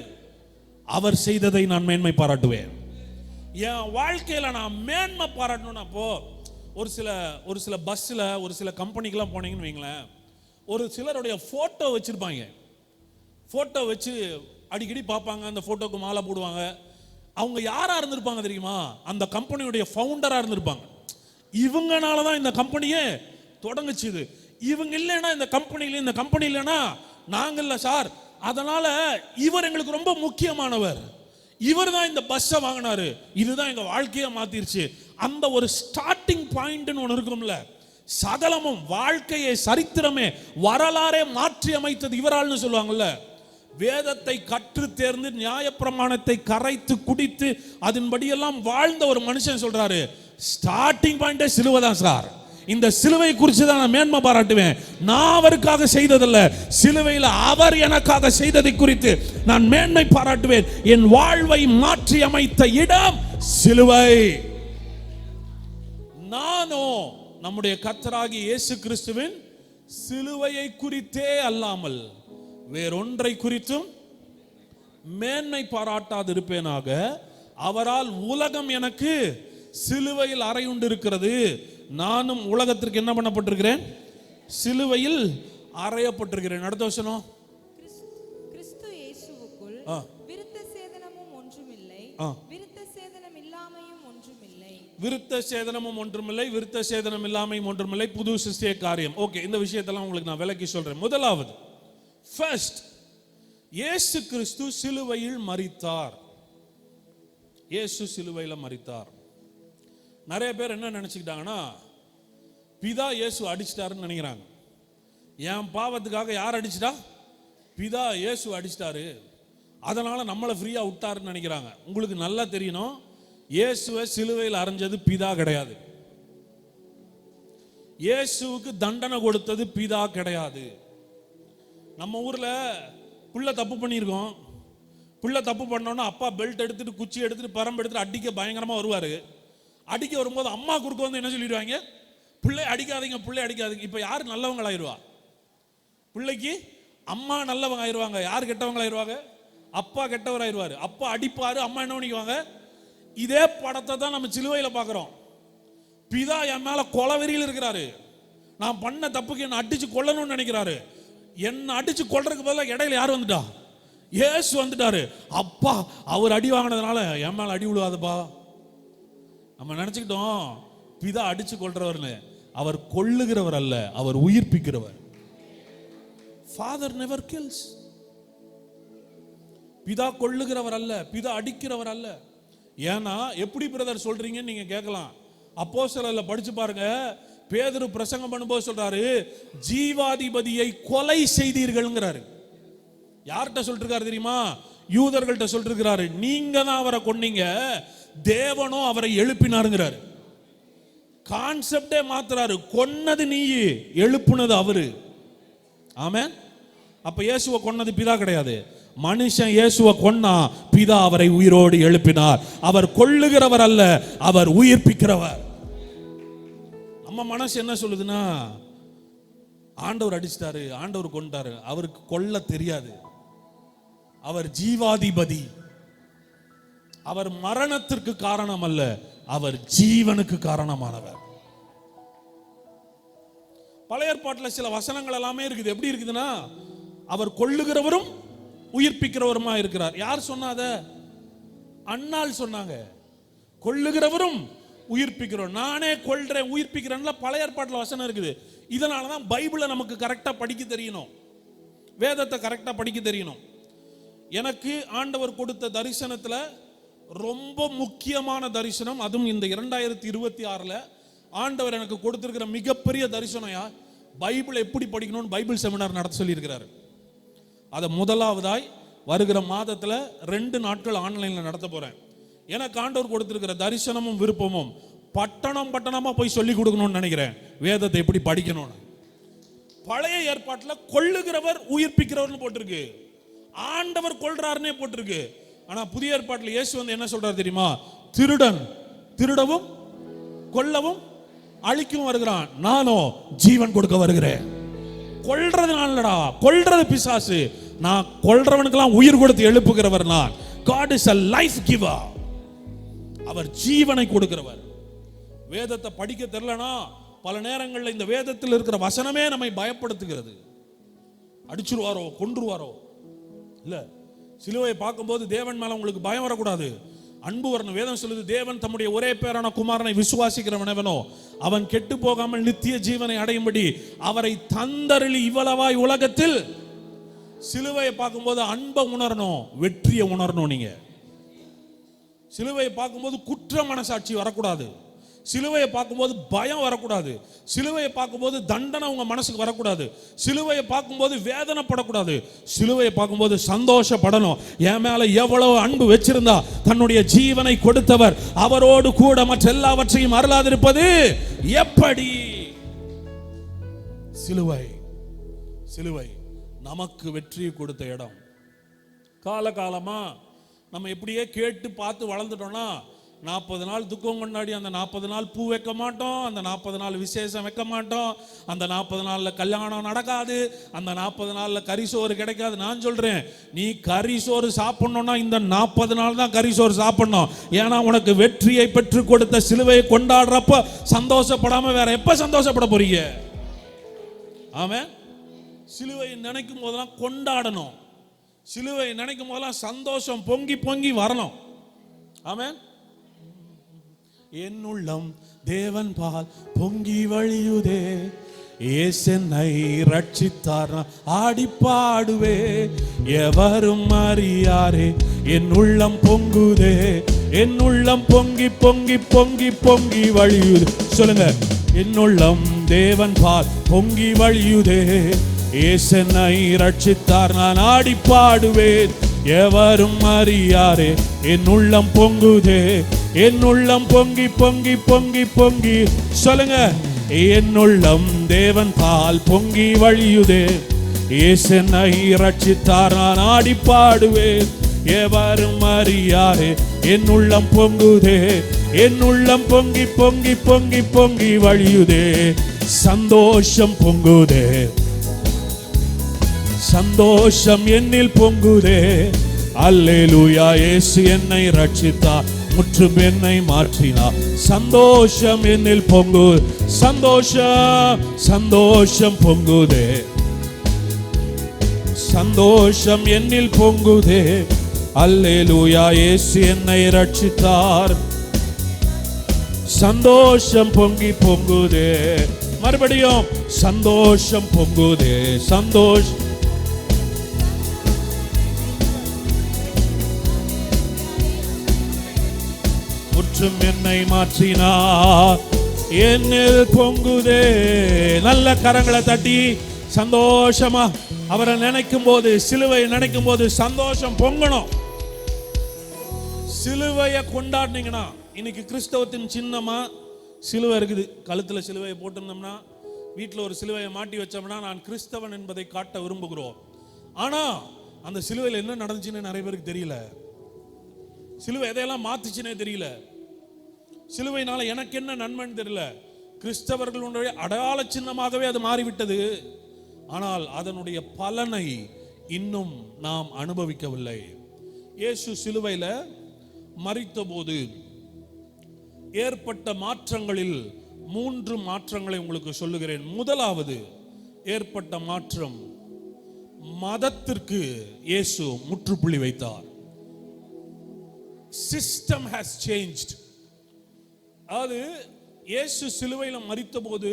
அவர் செய்ததை நான் மேன்மை பாராட்டுவேன். என் வாழ்க்கையில நான் மேன்மை பாராட்டணும்னா, அப்போ ஒரு சில பஸ்ல ஒரு சில கம்பெனிக்கெல்லாம் போனீங்கன்னு வைங்களேன், ஒரு சிலருடைய போட்டோ வச்சிருப்பாங்க. போட்டோ வச்சு அடிக்கடி பார்ப்பாங்க, அந்த போட்டோக்கு மாலை போடுவாங்க. அவங்க யாரா இருந்திருப்பாங்க தெரியுமா? அந்த கம்பெனியுடைய ஃபவுண்டரா இருந்திருப்பாங்க. இவங்கனால தான் இந்த கம்பெனியே தொடங்குச்சு. இவங்க இல்லைன்னா இந்த கம்பெனி இல்லைன்னா நாங்க இல்லை சார், அதனால இவர் எங்களுக்கு ரொம்ப முக்கியமானவர், இவர் தான் இந்த பஸ்ஸை வாங்கினாரு, இதுதான் எங்க வாழ்க்கையை மாத்திருச்சு. அந்த ஒரு ஸ்டார்டிங் பாயிண்ட்னு ஒன்று இருக்கும்ல, சகலமும் வாழ்க்கையை, சரித்திரமே, வரலாறே மாற்றி அமைத்தது இவரால்னு சொல்லுவாங்கல்ல. வேதத்தை கற்று தேர்ந்து நியாயப்பிரமாணத்தை கரைத்து குடித்து அதன்படியெல்லாம் வாழ்ந்த ஒரு மனுஷன் சொல்றாரு, ஸ்டார்டிங் பாயிண்டே சிலுவை தான் சார். இந்த சிலுவை குறித்து தான் நான் மேன்மை பாராட்டுவேன். நான் அவருக்காக செய்ததல்ல, சிலுவையில் அவர் எனக்காக செய்ததை குறித்து நான் மேன்மை பாராட்டுவேன். என் வாழ்வை மாற்றி அமைத்த இடம் சிலுவை. நானும் நம்முடைய கர்த்தராகிய இயேசு கிறிஸ்துவின் சிலுவையை குறித்தே அல்லாமல் வேறொன்றை குறித்தும் மேன்மை பாராட்டாதிருப்பேனாக. அவரால் உலகம் எனக்கு சிலுவையில் அறையுண்டு இருக்கிறது, நானும் உலகத்திற்கு என்ன பண்ணப்பட்டிருக்கிறேன்? சிலுவையில் அறையப்பட்டிருக்கிறேன். அடுத்த வசனம், கிறிஸ்து இயேசுவுக்குள் விருத்த சேதனமும் ஒன்றுமில்லை, விருத்த சேதனம் இல்லாமையும் ஒன்றுமில்லை. விருத்த சேதனமும் ஒன்றுமில்லை, விருத்த சேதனம் இல்லாமையும் ஒன்றுமில்லை, புது சிருஷ்டிய காரியம். ஓகே, இந்த விஷயத்தெல்லாம் உங்களுக்கு நான் விளக்கி சொல்றேன். முதலாவது, ஃபர்ஸ்ட், இயேசு கிறிஸ்து சிலுவையில் மரித்தார். இயேசு சிலுவையில் மரித்தார். நிறைய பேர் என்ன நினைச்சுக்கிட்டாங்கன்னா, பிதா இயேசு அடிச்சிட்டாருன்னு நினைக்கிறாங்க. என் பாவத்துக்காக யார் அடிச்சிட்டா? பிதா இயேசு அடிச்சிட்டாரு. அதனால நம்மளை ஃப்ரீயா விட்டாருன்னு நினைக்கிறாங்க. உங்களுக்கு நல்லா தெரியணும், இயேசுவை சிலுவையில் அறைஞ்சது பிதா கிடையாது. இயேசுவுக்கு தண்டனை கொடுத்தது பிதா கிடையாது. நம்ம ஊர்ல புள்ள தப்பு பண்ணியிருக்கோம். புள்ள தப்பு பண்ணோன்னா அப்பா பெல்ட் எடுத்துட்டு குச்சி எடுத்துட்டு பரம்பு எடுத்துட்டு அடிக்க பயங்கரமா வருவாரு. அடிக்க வரும்போது அம்மா குறுக்க வந்து என்ன சொல்லிடுவாங்க, பிள்ளை அடிக்காதீங்க, பிள்ளை அடிக்காதீங்க. இப்ப யாரு நல்லவங்களாயிருவா? பிள்ளைக்கு அம்மா நல்லவங்க ஆயிடுவாங்க. யார் கெட்டவங்களாயிருவாங்க? அப்பா கெட்டவர் ஆயிடுவாரு. அப்பா அடிப்பாரு, அம்மா என்ன பண்ணிக்குவாங்க. இதே படத்தை தான் நம்ம சிலுவையில் பார்க்கிறோம். பிதா என் மேல கொலவெறியில் இருக்கிறாரு. நான் பண்ண தப்புக்கு என்ன அடிச்சு கொல்லணும்னு நினைக்கிறாரு. என்ன அடிச்சு கொல்றதுக்கு பதிலாக இடையில யார் வந்துட்டா? இயேசு வந்துட்டாரு. அப்பா அவர் அடி வாங்கினதுனால என் மேல அடி விழுவாதுப்பா. நம்ம நினைச்சுக்கிட்டோம் பிதா அடிச்சு கொல்றவர்னு. அவர் கொல்லுகிறவர் அல்ல, அவர் உயிர்ப்பிக்கிறவர். Father never kills. பிதா கொல்லுகிறவர் அல்ல, பிதா அடிக்கிறவர் அல்ல. ஏன்னா எப்படி பிரதர் சொல்றீங்கன்னு நீங்க கேட்கலாம். அப்போஸ்தலர்ல படிச்சு பாருங்க, பேதுரு பிரசங்கம் பண்ணும்போது சொல்றாரு, ஜீவாதிபதியை கொலை செய்தீர்கள்ங்கிறாரு. யார்கிட்ட சொல்லிருக்காரு தெரியுமா? யூதர்கள்ட்ட சொல்லிருக்கிறாரு. நீங்க தான் அவரை கொன்னீங்க, தேவனோ அவரை எழுப்பினாருங்கிறாரு. கான்செப்டே மாத்துறாரு. கொன்னது நீ, எழுப்புனது அவரு. ஆமென். அப்ப இயேசுவை கொன்னது பிதா கிடையாது. மனுஷன் இயேசுவை கொன்னா, பிதா அவரை உயிரோடு எழுப்பினார். அவர் கொல்லுகிறவர் அல்ல, அவர் உயிர்ப்பிக்கிறவர். நம்ம மனசு என்ன சொல்லுதுன்னா, ஆண்டவர் அடிச்சிட்டாரு, ஆண்டவர் கொண்டாரு. அவருக்கு கொல்ல தெரியாது. அவர் ஜீவாதிபதி. அவர் மரணத்திற்கு காரணம் அல்ல, அவர் ஜீவனுக்கு காரணமானவர். பழைய ஏற்பாட்டில் சில வசனங்கள் எல்லாமே இருக்குது. எப்படி இருக்குதுன்னா, அவர் கொல்லுகிறவரும் உயிர்ப்பிக்கிறவருமா இருக்கிறார். யார் சொன்னாத? அன்னாள் சொன்னாங்க. கொல்லுகிறவரும் உயிர்ப்பிக்கிறோம். நானே கொல்றேன் உயிர்ப்பிக்கிறேன்ல பழைய ஏற்பாட்டில் வசனம் இருக்குது. இதனாலதான் பைபிளை நமக்கு கரெக்டா படிக்க தெரியணும், வேதத்தை கரெக்டா படிக்க தெரியணும். எனக்கு ஆண்டவர் கொடுத்த தரிசனத்துல ரொம்ப முக்கியமான தரிசனம், அதுவும் இந்த 2026 ஆண்டவர் எனக்கு கொடுத்திருக்கிற மிகப்பெரிய தரிசனம், பைபிள் எப்படி படிக்கணும்னு பைபிள் செமினார் நடத்த சொல்லி இருக்கிறாரு. அதை முதலாவதாய் வருகிற மாதத்துல 2 நாட்கள் ஆன்லைன்ல நடத்த போறேன். எனக்கு ஆண்டவர் கொடுத்திருக்கிற தரிசனமும் விருப்பமும் பட்டணமா போய் சொல்லி கொடுக்கணும்னு நினைக்கிறேன், வேதத்தை எப்படி படிக்கணும்னு. பழைய ஏற்பாட்டில் கொல்லுகிறவர் உயிர்ப்பிக்கிறவர்னு போட்டிருக்கு, ஆண்டவர் கொல்றாருன்னே போட்டிருக்கு. ஆனா புதிய ஏற்பாட்டில் இயேசு வந்து என்ன சொல்றாரு தெரியுமா? திருடன் திருடவும் கொல்லவும் அழிக்கவும் வருகிறான், நானோ ஜீவன் கொடுக்க வருகிறேன். கொல்றதுனாலடா, கொல்றது பிசாசு, நான் கொல்றவனுக்கெல்லாம் உயிர் கொடுத்து எழுப்புகிறவர் நான். God is a life giver. அவர் ஜீவனை கொடுக்கிறவர். வேதத்தை படிக்க தெரியலனா பல நேரங்களில் இந்த வேதத்தில் இருக்கிற வசனமே நம்மை பயப்படுத்துகிறது. அடிச்சிருவாரோ கொன்றுவாரோ இல்ல. சிலுவையை பார்க்கும்போது தேவன் மேல உங்களுக்கு பயம் வரக்கூடாது, அன்பு வரணும். வேதம் சொல்லுது, தேவன் தம்முடைய ஒரே பேரான குமாரனை விசுவாசிக்கிறவனவனோ அவன் கெட்டு போகாமல் நித்திய ஜீவனை அடையும்படி அவரை தந்தருளி இவ்வளவாய் உலகத்தில். சிலுவையை பார்க்கும்போது அன்பை உணரணும், வெற்றியை உணரணும். நீங்க சிலுவையை பார்க்கும்போது குற்ற மனசாட்சி வரக்கூடாது, சிலுவையை பார்க்கும்போது பயம் வரக்கூடாது, சிலுவையை பார்க்கும்போது தண்டனை உங்க மனசுக்கு வரக்கூடாது, சிலுவையை பார்க்கும்போது வேதனைப்படக்கூடாது, சிலுவையை பார்க்கும்போது சந்தோஷப்படணும். என் மேல எவ்வளவு அன்பு வச்சிருந்தா தன்னுடைய ஜீவனை கொடுத்தவர் அவரோடு கூட மற்ற எல்லாவற்றையும் அருளாதிருப்பது எப்படி? சிலுவை சிலுவை நமக்கு வெற்றியை கொடுத்த இடம். காலகாலமா நம்ம எப்படியே கேட்டு பார்த்து வளர்ந்துட்டோம்னா, 40 நாள் துக்கம் கொண்டாடி அந்த 40 நாள் பூ வைக்க மாட்டோம், அந்த 40 நாள் விசேஷம் வைக்க மாட்டோம், அந்த 40 நாள்ல கல்யாணம் நடக்காது, அந்த 40 நாள்ல கறிசோறு கிடைக்காது. நான் சொல்றேன், நீ கறிசோறு சாப்பிடணும்னா இந்த 40 நாள் தான் கறிசோறு சாப்பிடணும். ஏன்னா உனக்கு வெற்றியை பெற்று கொடுத்த சிலுவையை கொண்டாடுறப்ப சந்தோஷப்படாம வேற எப்ப சந்தோஷப்பட போறீங்க? ஆமென். சிலுவையை நினைக்கும் போதெல்லாம் கொண்டாடணும், சிலுவை நினைக்கும் போதெல்லாம் சந்தோஷம் பொங்கி பொங்கி வரணும். ஆமென். என் உள்ளம் தேவன் பால் பொங்கி வழியுதே, ஏசென்னை ரட்சித்தார் ஆடி பாடுவே, எவரும் அறியாரே என் உள்ளம் பொங்குதே, என் உள்ளம் பொங்கி பொங்கி பொங்கி பொங்கி வழியுதே. சொல்லுங்க, என் உள்ளம் தேவன் பால் பொங்கி வழியுதே, ஏசென்னை ரட்சித்தார் நான் ஆடி பாடுவேன், எவரும் அறியாரே என் உள்ளம் பொங்குதே, என் உள்ளம் பொங்கி பொங்கி பொங்கி பொங்கி. சொல்லுங்க, என் உள்ளம் தேவன் பால் பொங்கி வழியுதே, இயேசு என்னை ரட்சித்தார் நான் ஆடி பாடுவேன். எவரும் அறியாரே என் உள்ளம் பொங்குதே, என் உள்ளம் பொங்கி பொங்கி பொங்கி பொங்கி வழியுதே, சந்தோஷம் பொங்குதே, சந்தோஷம் என்னில் பொங்குதே. அல்லேலூயா, இயேசு என்னை ரட்சித்தார், முற்றும் என்னை மாற்றினார். சந்தோஷம் என்னில் பொங்கு, சந்தோஷம் சந்தோஷம் பொங்குதே, சந்தோஷம் என்னில் பொங்குதே. அல்லேலூயா, இயேசு என்னை ரட்சித்தார், சந்தோஷம் பொங்கி பொங்குதே. மறுபடியும் சந்தோஷம் பொங்குதே, சந்தோஷம். முற்றும் என்னை மாற்றினார், என்னில் பொங்குதே. நல்ல கரங்களை தட்டி சந்தோஷமா அவரை நினைக்கும் போது, சிலுவை நினைக்கும் போது சந்தோஷம் பொங்கணும். சிலுவையை கொண்டாடினீங்கன்னா, இன்னைக்கு கிறிஸ்தவத்தின் சின்னமா சிலுவை இருக்குது. கழுத்துல சிலுவையை போட்டிருந்தோம்னா, வீட்டில் ஒரு சிலுவையை மாட்டி வச்சோம்னா நான் கிறிஸ்தவன் என்பதை காட்ட விரும்புகிறோம். ஆனா அந்த சிலுவையில் என்ன நடந்துச்சுன்னு நிறைய பேருக்கு தெரியல. சிலுவை எதையெல்லாம் மாத்துச்சுன்னே தெரியல. சிலுவையினால எனக்கு என்ன நன்மைன்னு தெரியல. கிறிஸ்தவர்களுடைய அடையாள சின்னமாகவே அது மாறிவிட்டது. ஆனால் அதனுடைய பலனை இன்னும் நாம் அனுபவிக்கவில்லை. இயேசு சிலுவையில் மரித்த போது ஏற்பட்ட மாற்றங்களில் 3 மாற்றங்களை உங்களுக்கு சொல்லுகிறேன். முதலாவது ஏற்பட்ட மாற்றம், மதத்திற்கு இயேசு முற்றுப்புள்ளி வைத்தார். System has changed. அது இயேசு சிலுவையில் மரித்த போது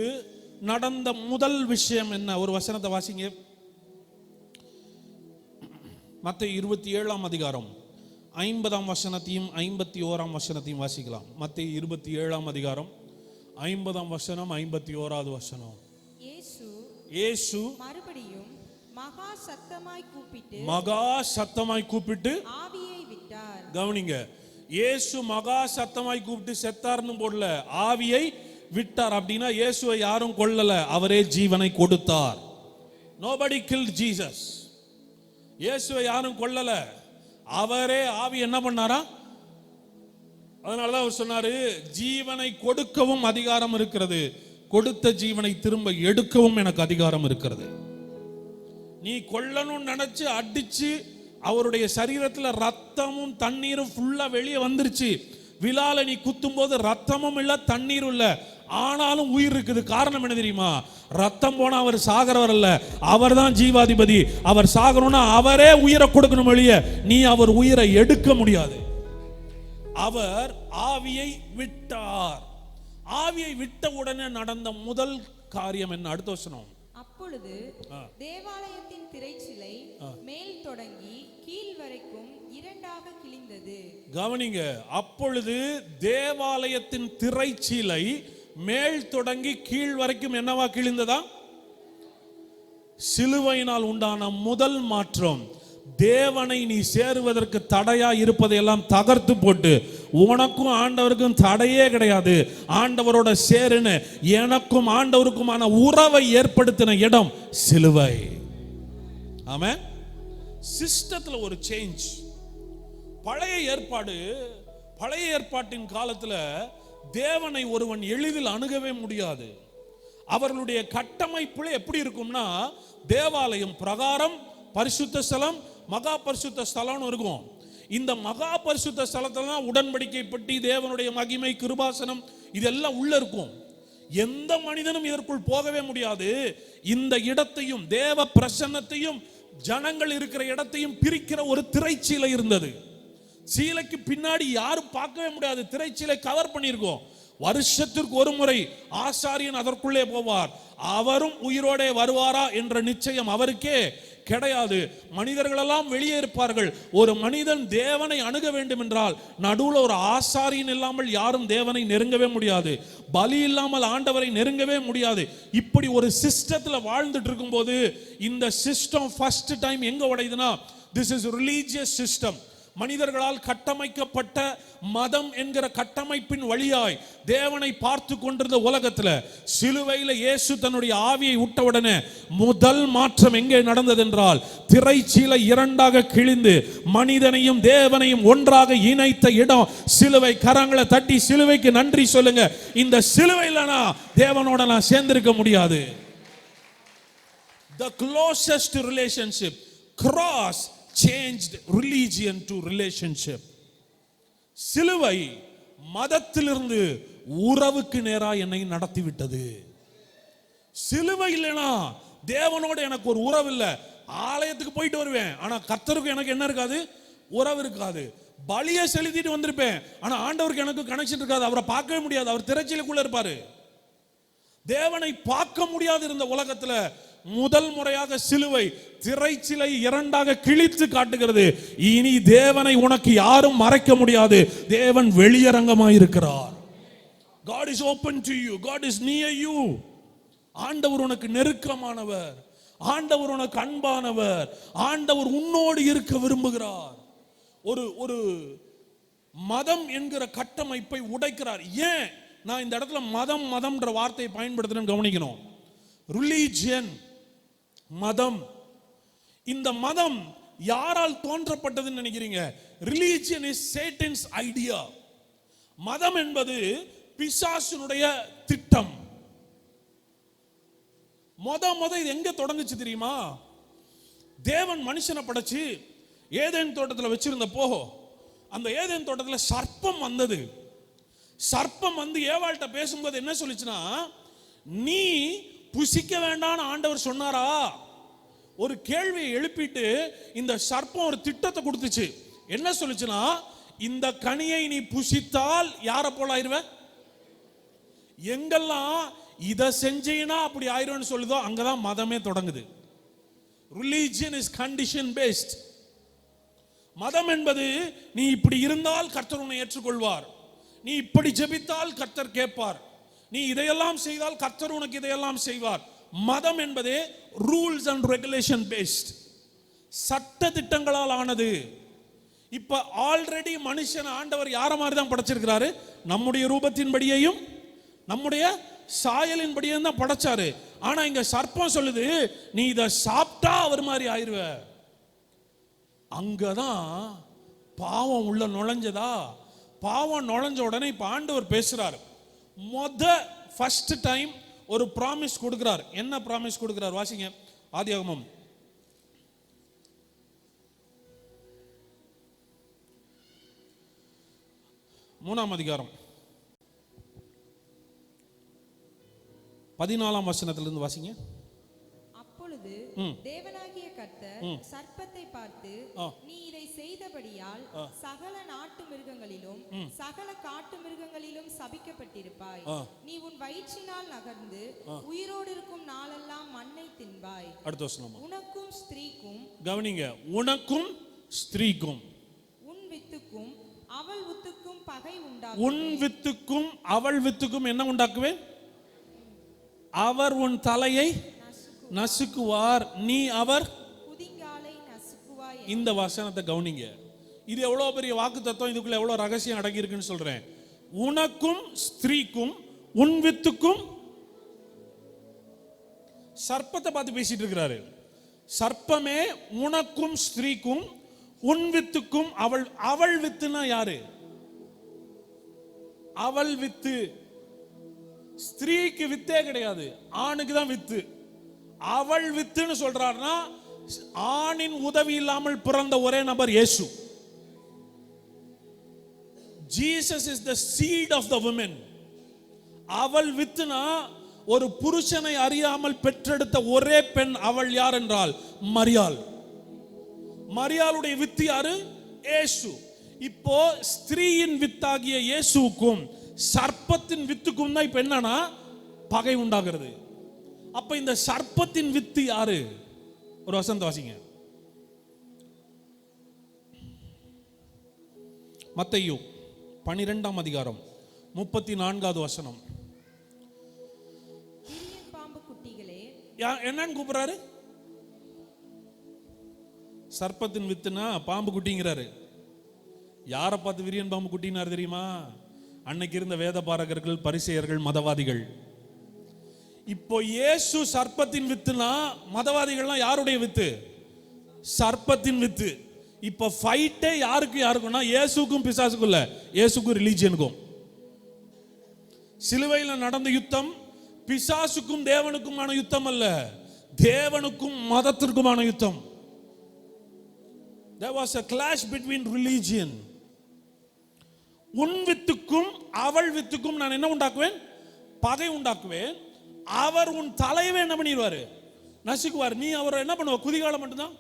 நடந்த முதல் விஷயம் என்ன? ஒரு வசனத்தை வாசிங்க. மத்தேயு 27ஆம் அதிகாரம் 50ஆம் வசனத்தையும் 51ஆம் வசனத்தையும் வாசிக்கலாம். மத்தேயு 27ஆம் அதிகாரம் 50ஆம் வசனம் 51வது வசனம். இயேசு மறுபடியும் மகா சத்தமாய் கூப்பிட்டு ஆவியை விட்டார். கவனிங்க, இயேசு மகா சத்தமாய் கூப்பிட்டு செத்தார்னு போடல, ஆவியை விட்டார். அப்படின்னா இயேசுவை யாரும் கொல்லல, அவரே ஜீவனை கொடுத்தார். nobody killed Jesus. இயேசுவை யாரும் கொல்லல, அவரே ஆவி என்ன பண்ணாரா? அதனாலதான் அவர் சொன்னாரு, ஜீவனை கொடுக்கவும் அதிகாரம் இருக்கிறது, கொடுத்த ஜீவனை திரும்ப எடுக்கவும் எனக்கு அதிகாரம் இருக்கிறது. நீ கொல்லணும்னு நினைச்சு அடிச்சு அவருடைய சரீரத்துல ரத்தமும் தண்ணீரும் ஃபுல்லா வெளியே வந்துருச்சு. விழால நீ குத்தும் போது ரத்தமும் இல்ல தண்ணீரும் இல்ல, ஆனாலும் உயிர் இருக்குது. காரணம் என்ன தெரியுமா? ரத்தம் போனா அவர் சாகிறவர் அல்ல, அவர் தான் ஜீவாதிபதி. அவர் சாகணும்னா அவரே உயிரை கொடுக்கணும், வெளியே நீ அவர் உயிரை எடுக்க முடியாது. அவர் ஆவியை விட்டார். ஆவியை விட்ட உடனே நடந்த முதல் காரியம் என்ன? அடுத்த வசனம். அப்பொழுது தேவாலயத்தின் திரைச்சிலை மேல் தொடங்கி கீழ் வரைக்கும் இரண்டாக கிழிந்தது. கவனிங்க, அப்பொழுது தேவாலயத்தின் திரைச்சிலை மேல் தொடங்கி கீழ் வரைக்கும் என்னவா கிழிந்ததா? சிலுவையினால் உண்டான முதல் மாற்றம். தேவனை நீ சேருவதற்கு தடையா இருப்பதையெல்லாம் தகர்த்து போட்டு, உனக்கும் ஆண்டவருக்கும் தடையே கிடையாது, ஆண்டவரோட சேருன்னு எனக்கும் ஆண்டவருக்குமான உறவை ஏற்படுத்தின இடம் சிலுவை. ஆமென். சிஸ்டத்துல ஒரு சேஞ்ச். பழைய ஏற்பாட்டின் காலத்துல தேவனை ஒருவன் எளிதில் அணுகவே முடியாது. அவர்களுடைய கட்டமைப்புல எப்படி இருக்கும்னா, தேவாலயம் பிரகாரம் பரிசுத்த ஸ்தலம், மகா பரிசுத்த ஸ்தலம்னு இருக்கும். இந்த மகா பரிசுத்த ஸ்தலத்துல தான் உடன்படிக்கை பெட்டி, தேவனுடைய மகிமை, கிருபாசனம் இதெல்லாம் உள்ள இருக்கும். எந்த மனிதனும் இதற்குள் போகவே முடியாது. இந்த இடத்தையும் தேவ பிரசன்னத்தையும் ஜனங்கள் இருக்கிற இடத்தையும் பிரிக்கிற ஒரு திரைச்சீலை இருந்தது. சீலைக்கு பின்னாடி யாரும் பார்க்கவே முடியாது, திரைச்சீலை கவர் பண்ணியிருக்கோம். வருஷத்திற்கு ஒரு முறை ஆசாரியன் அதற்குள்ளே போவார். அவரும் உயிரோட வருவாரா என்ற நிச்சயம் அவருக்கே கிடையாது. மனிதர்களெல்லாம் வெளியே இருப்பார்கள். ஒரு மனிதன் தேவனை அணுக வேண்டும் என்றால் நடுவில் ஒரு ஆசாரியன் இல்லாமல் யாரும் தேவனை நெருங்கவே முடியாது. பலி இல்லாமல் ஆண்டவரை நெருங்கவே முடியாது. இப்படி ஒரு சிஸ்டத்துல வாழ்ந்துட்டு இருக்கும்போது இந்த சிஸ்டம் ஃபர்ஸ்ட் டைம் எங்க உடையுதுன்னா, This is a religious system. மனிதர்களால் கட்டமைக்கப்பட்ட மதம் என்கிற கட்டமைப்பின் வழியாய் தேவனை பார்த்து கொண்டிருந்த உலகத்துல சிலுவையில இயேசு தன்னுடைய ஆவியை விட்டவுடனே முதல் மாற்றம் எங்கே நடந்தது என்றால், திரைச்சீலை இரண்டாக கிழிந்து மனிதனையும் தேவனையும் ஒன்றாக இணைத்த இடம் சிலுவை. கரங்களை தட்டி சிலுவைக்கு நன்றி சொல்லுங்க. இந்த சிலுவையிலனா தேவனோட நான் சேர்ந்திருக்க முடியாது. The closest relationship, cross changed religion to relationship. சிலுவை மதத்திலிருந்து உறவுக்கு நேராக என்னை நடத்தி விட்டது. சிலுவை இல்லைனா தேவனோட எனக்கு ஒரு உறவு இல்லை. ஆலயத்துக்கு போயிட்டு வருவேன், ஆனா கர்த்தருக்கு எனக்கு என்ன இருக்காது? உறவு இருக்காது. பலியை செலுத்திட்டு வந்திருப்பேன், ஆனா ஆண்டவருக்கு எனக்கு கனெக்ஷன் இருக்காது. அவரை பார்க்கவே முடியாது, அவர் திரைச்சீலைக்குள்ள இருப்பாரு. தேவனை பார்க்க முடியாது இருந்த உலகத்துல முதல் முறையாக சிலுவை திரைச்சீலை இரண்டாக கிழித்து காட்டுகிறது. இனி தேவனை உனக்கு யாரும் மறைக்க முடியாது. தேவன் வெளியரங்கமாயிருக்கிறார். God is open to you. God is near you. ஆண்டவர் உனக்கு நெருக்கமானவர். ஆண்டவர் உனக்கு அன்பானவர். ஆண்டவர் உன்னோடு இருக்க விரும்புகிறார். ஒரு மதம் என்கிற கட்டமைப்பை உடைக்கிறார். ஏன் நான் இந்த இடத்துல மதம்ன்ற வார்த்தையை பயன்படுத்துறேன்னு கவனிக்கணும். ரிலிஜியன், மதம். இந்த மதம் யாரால் தோன்றப்பட்டதுன்னு நினைக்கிறீங்க? Religion is Satan's idea. மதம் என்பது பிசாசுனுடைய திட்டம். இது எங்க தொடங்குச்சு தெரியுமா? தேவன் மனுஷனை படைச்சு ஏதேன் தோட்டத்தில் வச்சிருந்தப்போ அந்த ஏதேன் தோட்டத்தில் சர்ப்பம் வந்தது. சர்ப்பம் வந்து ஏவாள்கிட்ட பேசும்போது என்ன சொல்லிச்சுன்னா, நீ புசிக்க வேண்டாம்னு ஆண்டவர் சொன்னாரா? ஒரு கேள்வியை எழுப்பிட்டு இந்த சர்ப்பம் ஒரு திட்டத்தை கொடுத்துச்சு. என்ன சொல்லுச்சுன்னா, இந்த கனியை நீ புசித்தால் யாரை போல ஆயிருவ? எங்கெல்லாம் இதை செஞ்சீனா அப்படி ஆயிரும்னு சொல்லுதோ அங்கதான் மதமே தொடங்குது. Religion is condition based. மதம் என்பது நீ இப்படி இருந்தால் கர்த்தர் உன்னை ஏற்றுக்கொள்வார், நீ இப்படி ஜெபித்தால் கர்த்தர் கேட்பார், நீ இதையெல்லாம் செய்தால் கர்த்தர் உனக்கு இதையெல்லாம் செய்வார். மதம் என்பதே ரூல்ஸ் அண்ட் ரெகுலேஷன் பேஸ்ட், சட்ட திட்டங்களால் ஆனது. இப்ப ஆல்ரெடி மனுஷன் ஆண்டவர் யார மாதிரி தான் படைச்சிருக்கிறாரு? நம்முடைய ரூபத்தின்படியையும் நம்முடைய சாயலின்படியும் தான் படைச்சாரு. ஆனா இங்க சர்ப்பம் சொல்லுது, நீ இதை சாப்பிட்டா அவர் மாதிரி ஆயிருவ. அங்கதான் பாவம் உள்ள நுழைஞ்சதா? பாவம் நுழைஞ்ச உடனே இப்ப ஆண்டவர் பேசுறாரு. ஃபர்ஸ்ட் டைம் ஒரு ப்ராமிஸ் கொடுக்கிறார். என்ன ப்ராமிஸ் கொடுக்கிறார்? வாசிங்க ஆதியாகமம் 3ஆம் அதிகாரம் 14ஆம் வசனத்திலிருந்து வாசிங்க. அப்பொழுது தேவனாகிய கர்த்தர் சர்ப்பத்தை பார்த்து, நீ இதை செய்தபடியால் சகல நாட்டு மிருகங்களிலும் சகல காட்டு மிருகங்களிலும் சபிக்கப்பட்டிருப்பாய். நீ உன் வயிற்றினால் நகர்ந்து உயிரோடு இருக்கும் நாளெல்லாம் மண்ணை தின்பாய். அடுத்த வசனம். உனக்கும் ஸ்திரீக்கும், கவனிங்க, உனக்கும் ஸ்திரீக்கும், உன் வித்துக்கும் அவள் வித்துக்கும் பகை உண்டாகும். உன் வித்துக்கும் அவள் வித்துக்கும் என்ன உண்டாக்குவேன்? அவர் உன் தலையை நசுக்குவார், நீ அவர் குதிங்காலை நசுக்குவாய். இந்த வசனத்தை கவனிங்க. இது எவ்வளவு பெரிய வாக்கு தத்துவம், இதுக்குள்ள எவ்வளவு ரகசியம் அடங்கி இருக்குன்னு சொல்றேன். உனக்கும் ஸ்திரீக்கும் உன் வித்துக்கும். சர்ப்பத்தை பார்த்து பேசிட்டு இருக்கிறாரு. சர்ப்பமே உனக்கும் ஸ்திரீக்கும் உன் வித்துக்கும். அவள் வித்துனா யாரு? அவள் வித்து. ஸ்திரீக்கு வித்தே கிடையாது, ஆணுக்கு தான் வித்து. அவள் வித்துன்னு சொல்றாருன்னா ஆணின் உதவி இல்லாமல் பிறந்த ஒரே நபர் இயேசு. Jesus is the seed of the women. அவள் வித்துனா ஒரு புருஷனை அறியாமல் பெற்றெடுத்த ஒரே பெண். அவள் யார் என்றால் மரியாள். மரியாளுடைய வித்து யாரு? இயேசு. இப்போ ஸ்திரீயின் வித்தாகிய இயேசுவுக்கும் சர்ப்பத்தின் வித்துக்கும் தான் இப்ப என்னன்னா பகை உண்டாகிறது. அப்ப இந்த சர்ப்பத்தின் வித்து யாரு? ஒரு வசனத்தை வாசிங்க. மத்தேயு 12ஆம் அதிகாரம் 34வது வசனம். பாம்பு குட்டிகளே, என்னன்னு கூப்பிடுறாரு? சர்ப்பத்தின் வித்துனா பாம்பு குட்டிங்கிறாரு. யாரை பார்த்து விரியன் பாம்பு குட்டினார் தெரியுமா? அன்னைக்கு இருந்த வேத பாரகர்கள், பரிசேயர்கள், மதவாதிகள். இப்போ இயேசு சர்ப்பத்தின் வித்துனா மதவாதிகள்லாம் யாருடைய வித்து? சர்ப்பத்தின் வித்து. இப்ப ஃபைட்டே யாருக்கும்னா இயேசுக்கும் பிசாசுக்கும் இல்ல, இயேசுக்கும் ரிலீஜியனுக்கும். சிலுவையில் நடந்த யுத்தம் பிசாசுக்கும் தேவனுக்குமான யுத்தம் அல்ல, தேவனுக்கும் மதத்திற்குமான யுத்தம். There was a clash between religion. உன் வித்துக்கும் அவள் வித்துக்கும் நான் என்ன உண்டாக்குவேன்? பகை உண்டாக்குவேன். அவர் உன் தலைவை என்ன பண்ணிடுவாரு? நசுக்குவார். நீ அவரை என்ன பண்ணுவ? குதிகாலம் மட்டும்தான்.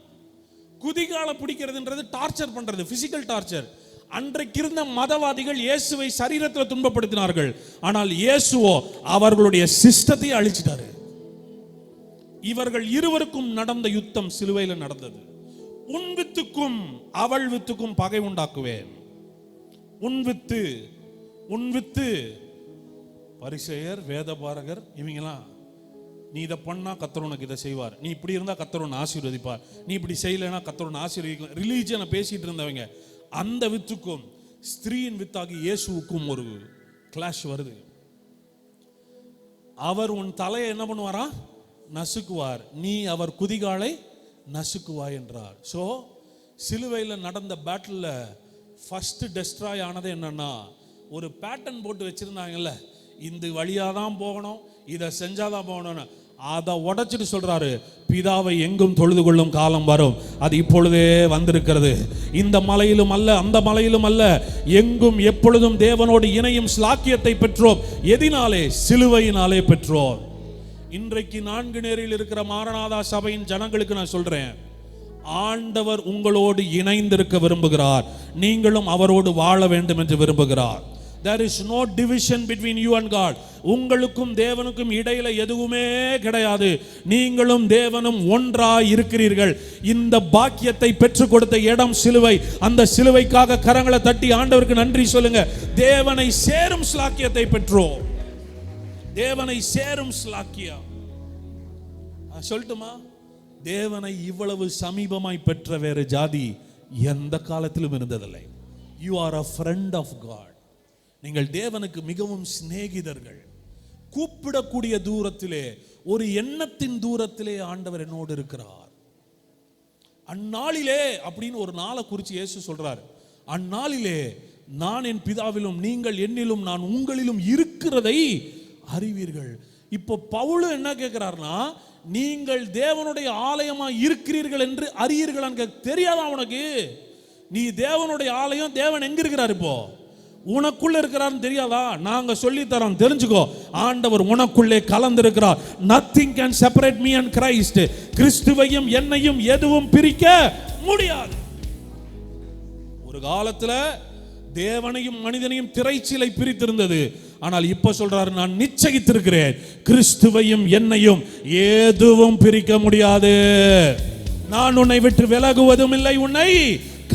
குதிகாலம் பிடிக்கிறதுன்றது டார்ச்சர் பண்றது, பிசிக்கல் டார்ச்சர். அன்றைக்கு இருந்த மதவாதிகள் இயேசுவை சரீரத்தில் துன்பப்படுத்தினார்கள். ஆனால் இயேசுவோ அவர்களுடைய சிஸ்டத்தை அழிச்சிட்டாரு. இவர்கள் இருவருக்கும் நடந்த யுத்தம் சிலுவையில் நடந்தது. உன் வித்துக்கும் அவள் வித்துக்கும் பகை உண்டாக்குவேன். உன் வித்து பரிசேயர், வேதபாரகர், இவங்கெல்லாம் நீ இதை பண்ணா கர்த்தர் உனக்கு இதை செய்வார், நீ இப்படி இருந்தா கர்த்தர் உன்னை ஆசீர்வதிப்பார், நீ இப்படி செய்யலைன்னா கர்த்தர் உன்னை ஆசீர்வதிக்கலாம். ரிலீஜியனை பேசிட்டு இருந்தவங்க. அந்த வித்துக்கும் ஸ்திரீயின் வித்தாகி இயேசுவுக்கும் ஒரு கிளாஷ் வருது. அவர் உன் தலையை என்ன பண்ணுவாரா? நசுக்குவார். நீ அவர் குதிகாலை நசுக்குவாய் என்றார். ஸோ சிலுவையில் நடந்த பேட்டில் ஃபர்ஸ்ட் டெஸ்ட்ராய் ஆனது என்னன்னா, ஒரு பேட்டர்ன் போட்டு வச்சிருந்தாங்கல்ல, இந்த வழியாக தான் போகணும், இதை செஞ்சாதான் போகணும்னு. அதை உடைச்சிட்டு சொல்றாரு, பிதாவை எங்கும் தொழுது கொள்ளும் காலம் வரும், அது இப்பொழுதே வந்திருக்கிறது. இந்த மலையிலும் அல்ல, அந்த மலையிலும் அல்ல, எங்கும் எப்பொழுதும் தேவனோடு இணையும் ஸ்லாக்கியத்தை பெற்றோம். எதினாலே? சிலுவையினாலே பெற்றோம். இன்றைக்கு 4 நேரில் இருக்கிற மாரநாதா சபையின் ஜனங்களுக்கு நான் சொல்றேன், ஆண்டவர் உங்களோடு இணைந்திருக்க விரும்புகிறார். நீங்களும் அவரோடு வாழ வேண்டும் என்று விரும்புகிறார். There is no division between you and God. உங்களுக்கும் தேவனுக்கும் இடையில எதுவுமே கிடையாது. நீங்களும் தேவனும் ஒன்றாய் இருக்கிறீர்கள். இந்த பாக்கியத்தை பெற்றுக் கொடுத்த இடம் சிலுவை. அந்த சிலுவைக்காக கரங்களை தட்டி ஆண்டவருக்கு நன்றி சொல்லுங்க. தேவனை சேரும் ஸ்லாக்கியத்தை பெற்றோம். தேவனை சேரும் ஸ்லாக்கியம். சொல்லட்டுமா? தேவனை இவ்வளவு சமீபமாய் பெற்ற வேறு ஜாதி எந்த காலத்திலும் இருந்ததில்லை. You are a friend of God. நீங்கள் தேவனுக்கு மிகவும் சிநேகிதர்கள். கூப்பிடக்கூடிய தூரத்திலே, ஒரு எண்ணத்தின் தூரத்திலே ஆண்டவர் என்னோடு இருக்கிறார். அந்நாளிலே அப்படின்னு ஒரு நாளை குறித்து இயேசு சொல்றார். அந்நாளிலே நான் என் பிதாவிலும் நீங்கள் என்னிலும் நான் உங்களிலும் இருக்கிறதை அறிவீர்கள். இப்போ பவுல் என்ன கேட்கிறார்னா, நீங்கள் தேவனுடைய ஆலயமா இருக்கிறீர்கள் என்று அறியீர்களான்னு தெரியாதா உனக்கு? நீ தேவனுடைய ஆலயம். தேவன் எங்க இருக்கிறார்? இப்போ உனக்குள்ள இருக்கிறார்னு தெரியாதா? நாங்க சொல்லி தரோம், தெரிஞ்சுக்கோ. ஆண்டவர் உனக்குள்ளே கலந்திருக்கிறார். Nothing can separate me and Christ. கிறிஸ்துவையும் என்னையும் எதுவும் பிரிக்க முடியாது. ஒரு காலத்துல தேவனையும் மனிதனையும் திரைச்சீலை பிரித்திருந்தது. ஆனால் இப்ப சொல்றாரு, நான் நிச்சயித்திருக்கிறேன், கிறிஸ்துவையும் என்னையும் எதுவும் பிரிக்க முடியாது. நான் உன்னை விட்டு விலகுவதும் இல்லை, உன்னை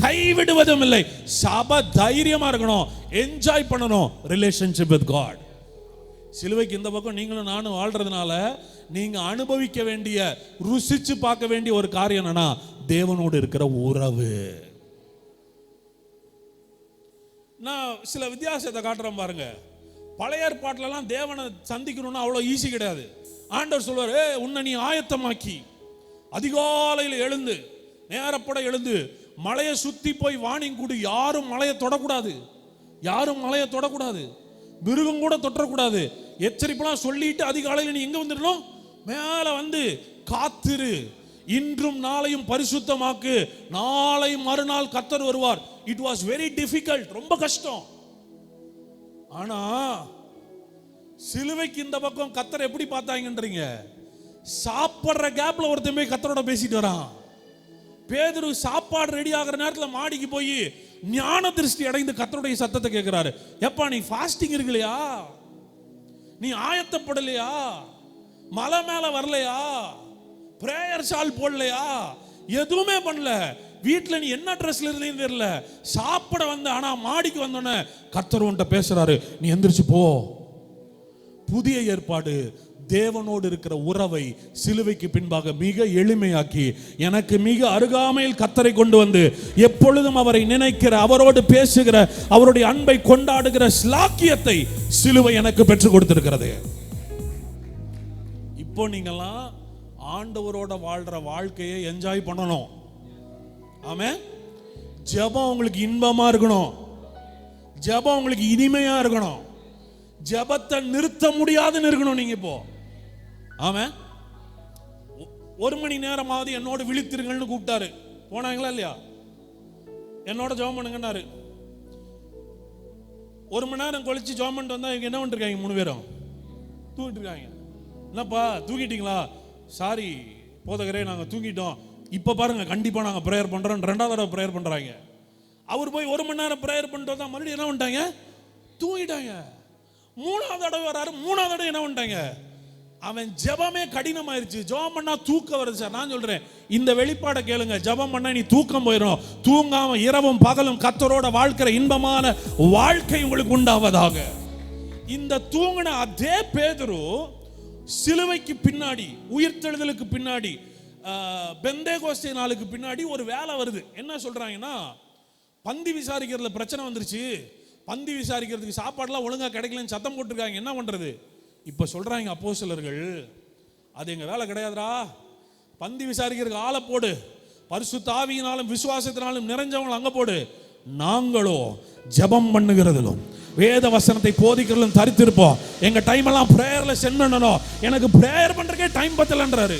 கைவிடுவதும் இல்லை. சப தைரியமா இருக்கணும், என்ஜாய் பண்ணணும் ரிலேஷன்ஷிப் வித் காட். சிலுவைக்கு இந்த பக்கம் நீங்களும் நானும் வாழ்றதுனால நீங்க அனுபவிக்க வேண்டிய, ருசிச்சு பார்க்க வேண்டிய ஒரு காரியம் என்னன்னா, தேவனோடு இருக்கிற உறவு. நான் சில வித்தியாசத்தை காட்டுறேன் பாருங்க. பழைய ஏற்பாட்டிலலாம் தேவனை சந்திக்கணும்னா அவ்வளோ ஈஸி கிடையாது. ஆண்டவர் சொல்வாரு, உன்னை நீ ஆயத்தமாக்கி அதிகாலையில் எழுந்து, நேரப்பட எழுந்து, மலையை சுத்தி போய் வாணிங் கூடு. யாரும் மலையை தொடக்கூடாது, யாரும் மலையை தொடக்கூடாது, மிருகம் கூட தொட்டக்கூடாது. எச்சரிப்பெல்லாம் சொல்லிட்டு அதிகாலையில் நீ எங்க வந்துடணும்? மேல வந்து காத்திரு. இன்றும் நாளையும் பரிசுத்தமாக்கு, நாளை மறுநாள் கர்த்தர் வருவார். இட் வாஸ் வெரி டிஃபிகல்ட், ரொம்ப கஷ்டம். ஆனா சிலுவைக்கு இந்த பக்கம் கர்த்தர் எப்படி பார்த்தாங்கன்றீங்க? சாப்பிடுற கேப்ல ஒருத்தன் போய் கர்த்தரோட பேசிட்டு வரான். பேதுரு சாப்பாடு ரெடி ஆகிற நேரத்தில் மாடிக்கு போய் ஞான திருஷ்டி அடைந்து கர்த்தருடைய சத்தத்தை கேட்கிறாரு. எப்பா நீ ஃபாஸ்டிங் இருக்கலையா? நீ ஆயத்தப்படலையா? மலை மேல வரலையா? பிரேயர் ஷால் போடலையா? எதுவுமே பண்ணல. வீட்டில் நீ என்ன ட்ரெஸ்ல இருந்தேன்னு தெரியல, சாப்பிட வந்த. ஆனா மாடிக்கு வந்தோடனே கர்த்தர் உன்கிட்ட பேசுறாரு, நீ எந்திரிச்சு போ, புதிய ஏற்பாடு தேவனோடு இருக்கிற உறவை சிலுவைக்கு பின்பாக மிக எளிமையாக்கி எனக்கு மிக அருகாமையில் கர்த்தரை கொண்டு வந்து எப்பொழுதும் அவரை நினைக்கிற, அவரோடு பேசுகிற, அவருடைய அன்பை கொண்டாடுகிற ஸ்லாக்கியத்தை சிலுவை எனக்கு பெற்றுக் கொடுத்திருக்கிறது. இப்போ நீங்கெல்லாம் ஆண்டவரோட வாழ்ற வாழ்க்கையை என்ஜாய் பண்ணணும். ஆமென். ஜெபம் உங்களுக்கு இன்பமா இருக்கணும், ஜெபம் உங்களுக்கு இனிமையா இருக்கணும், ஜெபத்தை நிறுத்த முடியாதுன்னு இருக்கணும். நீங்க இப்போ ஆமென். 1 மணி நேரமாவது என்னோட விழித்திருங்கள்னு கூப்பிட்டாரு. போனாங்களா இல்லையா? என்னோட ஜெபம் பண்ணுங்கன்னாரு. 1 மணி நேரம் கழிச்சு ஜெபம் பண்ணிட்டு வந்தா இங்க என்ன பண்ணிருக்காங்க? 3 பேரும் தூங்கிட்டு இருக்காங்க. என்னப்பா தூங்கிட்டீங்களா? சாரி போதகரே, நாங்க தூங்கிட்டோம். இப்ப பாருங்க, கண்டிப்பா நாங்க பிரேயர் பண்றோம். 2வது தடவை பிரேயர் பண்றாங்க. அவர் போய் 1 மணி நேரம் பிரேயர் பண்ணிட்டு வந்தா மறுபடியும் என்ன பண்ணிட்டாங்க? தூங்கிட்டாங்க. 3வது தடவை வராரு. 3வது தடவை என்ன பண்ணிட்டாங்க? அவன் ஜெபமே கடினமாயிருச்சு. ஜெபம் பண்ணா தூக்கம் வருது சார். நான் சொல்றேன், இந்த வெளிப்பாடை கேளுங்க. ஜெபம் பண்ணா நீ தூக்கம் போயிடும். தூங்காம இரவும் பகலும் கர்த்தரோட வாழ்க்கிற இன்பமான வாழ்க்கை உங்களுக்கு உண்டாவதாக. இந்த தூங்கின அதே பேதுரு சிலுவைக்கு பின்னாடி, உயிர்த்தெழுதலுக்கு பின்னாடி, பெந்தேகோஸ்தே நாளுக்கு பின்னாடி ஒரு வேலை வருது. என்ன சொல்றாங்கன்னா, பந்தி விசாரிக்கிறதுல பிரச்சனை வந்துருச்சு. பந்தி விசாரிக்கிறதுக்கு சாப்பாடுலாம் ஒழுங்கா கிடைக்கலன்னு சத்தம் போட்டுருக்காங்க. என்ன பண்றது? இப்ப சொல்றாங்க அப்போஸ்தலர்கள், அது எங்க வேலை கிடையாதுடா. பந்தி விசாரிக்கிறதுக்கு ஆளை போடு, பரிசுத்த ஆவியினாலும் விசுவாசத்தினாலும் நிறைஞ்சவங்க அங்க போடு. நாங்களோ ஜெபம் பண்ணுகிறதிலும் வேத வசனத்தை போதிக்கிறதும் தரித்திருப்போம். எங்க டைம் எல்லாம் பிரேயர்ல சென்ட் பண்ணணும். எனக்கு பிரேயர் பண்றதுக்கே டைம் பத்தலன்றாரு.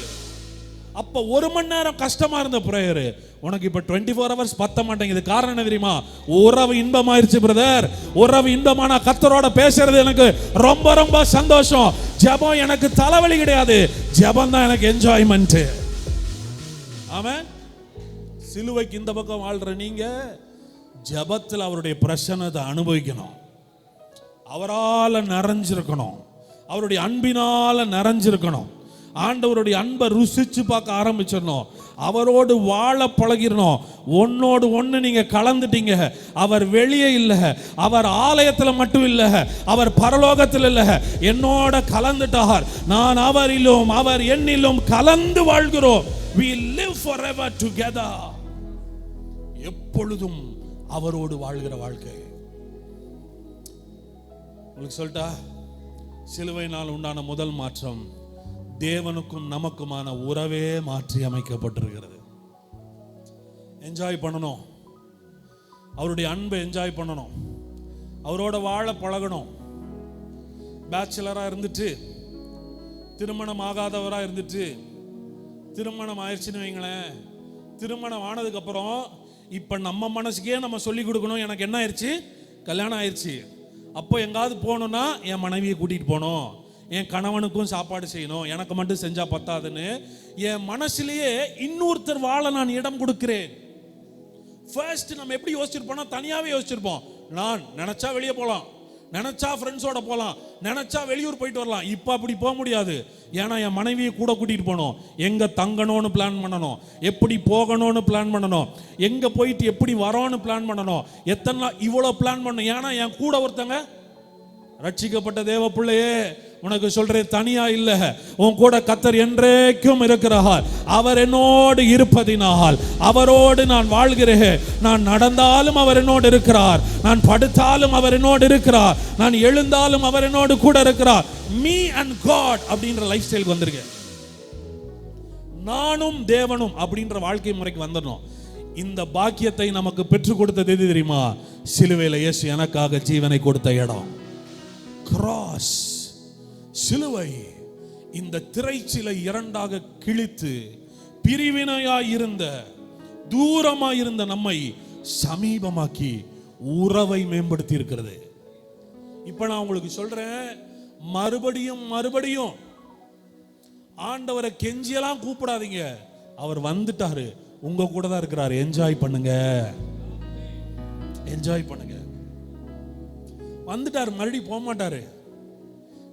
அப்ப 1 மணி நேரம் கஷ்டமா இருந்த பிரேயர் உனக்கு இப்ப 24 hours பத்த மாட்டேங்குது. காரணம் என்ன தெரியுமா? உறவு இன்பமாயிருச்சு பிரதர். உறவு இன்பமான கர்த்தரோட பேசுறது எனக்கு ரொம்ப ரொம்ப சந்தோஷம். ஜெபம் எனக்கு தலைவலி கிடையாது, ஜெபம் தான் எனக்கு என்ஜாய்மெண்ட். ஆமென். சிலுவைக்கு இந்த பக்கம் வாழ்ற நீங்க ஜெபத்தில் அவருடைய பிரசன்னத்தை அனுபவிக்கணும். அவரால நிறைஞ்சிருக்கணும், அவருடைய அன்பினால நிறைஞ்சிருக்கணும். ஆண்டவருடைய அன்பை ருசிச்சு பார்க்க ஆரம்பிச்சிடணும். அவரோடு வாழ பழகிடணும். ஒன்னோடு ஒன்று நீங்க கலந்துட்டீங்க. அவர் வெளியே இல்லை, அவர் ஆலயத்தில் மட்டும் இல்லை, அவர் பரலோகத்தில் இல்லை, என்னோட கலந்துட்டார். நான் அவரிலும் அவர் என்னிலும் கலந்து வாழ்கிறோம். We live forever together. எப்பொழுதும் அவரோடு வாழ்கிற வாழ்க்கை. உங்களுக்கு சொல்லிட்டா, சிலுவையினால் உண்டான முதல் மாற்றம் தேவனுக்கும் நமக்குமான உறவே மாற்றி அமைக்கப்பட்டிருக்கிறது. என்ஜாய் பண்ணணும், அவருடைய அன்பை என்ஜாய் பண்ணணும், அவரோட வாழ பழகணும். பேச்சுலரா இருந்துட்டு, திருமணம் ஆகாதவரா இருந்துட்டு, திருமணம் ஆயிடுச்சுன்னு வைங்களேன், திருமணம் ஆனதுக்கு அப்புறம் இப்ப நம்ம மனசுக்கே நம்ம சொல்லி கொடுக்கணும், எனக்கு என்ன ஆயிடுச்சு? கல்யாணம் ஆயிடுச்சு. அப்போ எங்காவது போகணும்னா என் மனைவியை கூட்டிட்டு போகணும், என் கணவனுக்கும் சாப்பாடு செய்யணும், எனக்கு மட்டும் செஞ்சா பத்தாதுன்னு என் மனசுலயே இன்னொருத்தர் வாழ நான் இடம் கொடுக்கிறேன். ஃபர்ஸ்ட் நம்ம எப்படி யோசிச்சிருப்போம்னா, தனியாவே யோசிச்சிருப்போம். நான் நினைச்சா வெளியே போகலாம், நினைச்சா ஃப்ரெண்ட்ஸோட போகலாம், நினைச்சா வெளியூர் போயிட்டு வரலாம். இப்போ அப்படி போக முடியாது. ஏன்னா என் மனைவியை கூட கூட்டிட்டு போகணும், எங்க தங்கணும்னு பிளான் பண்ணணும், எப்படி போகணும்னு பிளான் பண்ணணும், எங்க போயிட்டு எப்படி வரோன்னு பிளான் பண்ணணும், எத்தனை நாள் இவ்வளோ பிளான் பண்ணணும். ஏன்னா என் கூட ஒருத்தங்க ரட்சிக்கப்பட்ட தேவ பிள்ளையே, உனக்கு சொல்றேன், தனியா இல்ல, உன் கூட கர்த்தர் என்றைக்கும் இருக்கிறார். அவர் என்னோடு இருப்பதினால் அவரோடு நான் வாழ்கிறேன். நான் நடந்தாலும் அவர் என்னோடு இருக்கிறார், நான் படுத்தாலும் அவர் என்னோடு இருக்கிறார், நான் எழுந்தாலும் அவர் என்னோடு கூட இருக்கிறார். மீ அண்ட் காட் அப்படின்ற லைஃப் ஸ்டைலுக்கு வந்திருக்கேன். நானும் தேவனும் அப்படின்ற வாழ்க்கை முறைக்கு வந்துடணும். இந்த பாக்கியத்தை நமக்கு பெற்றுக் கொடுத்தது எது தெரியுமா? சிலுவையில் இயேசு எனக்காக ஜீவனை கொடுத்த இடம், கிராஸ், சிலுவை. இந்த திரைச்சிலை இரண்டாக கிழித்து பிரிவினையாயிருந்த, தூரமாயிருந்த நம்மை சமீபமாக்கி உறவை மேம்படுத்தி இருக்கிறது. இப்ப நான் உங்களுக்கு சொல்றேன், மறுபடியும் மறுபடியும் ஆண்டவரை கெஞ்சியெல்லாம் கூப்பிடாதீங்க. அவர் வந்துட்டாரு, உங்க கூட தான் இருக்கிறாரு. என்ஜாய் பண்ணுங்க, என்ஜாய் பண்ணுங்க. வந்துட்டாரு, மறுபடியும் போக மாட்டாரு.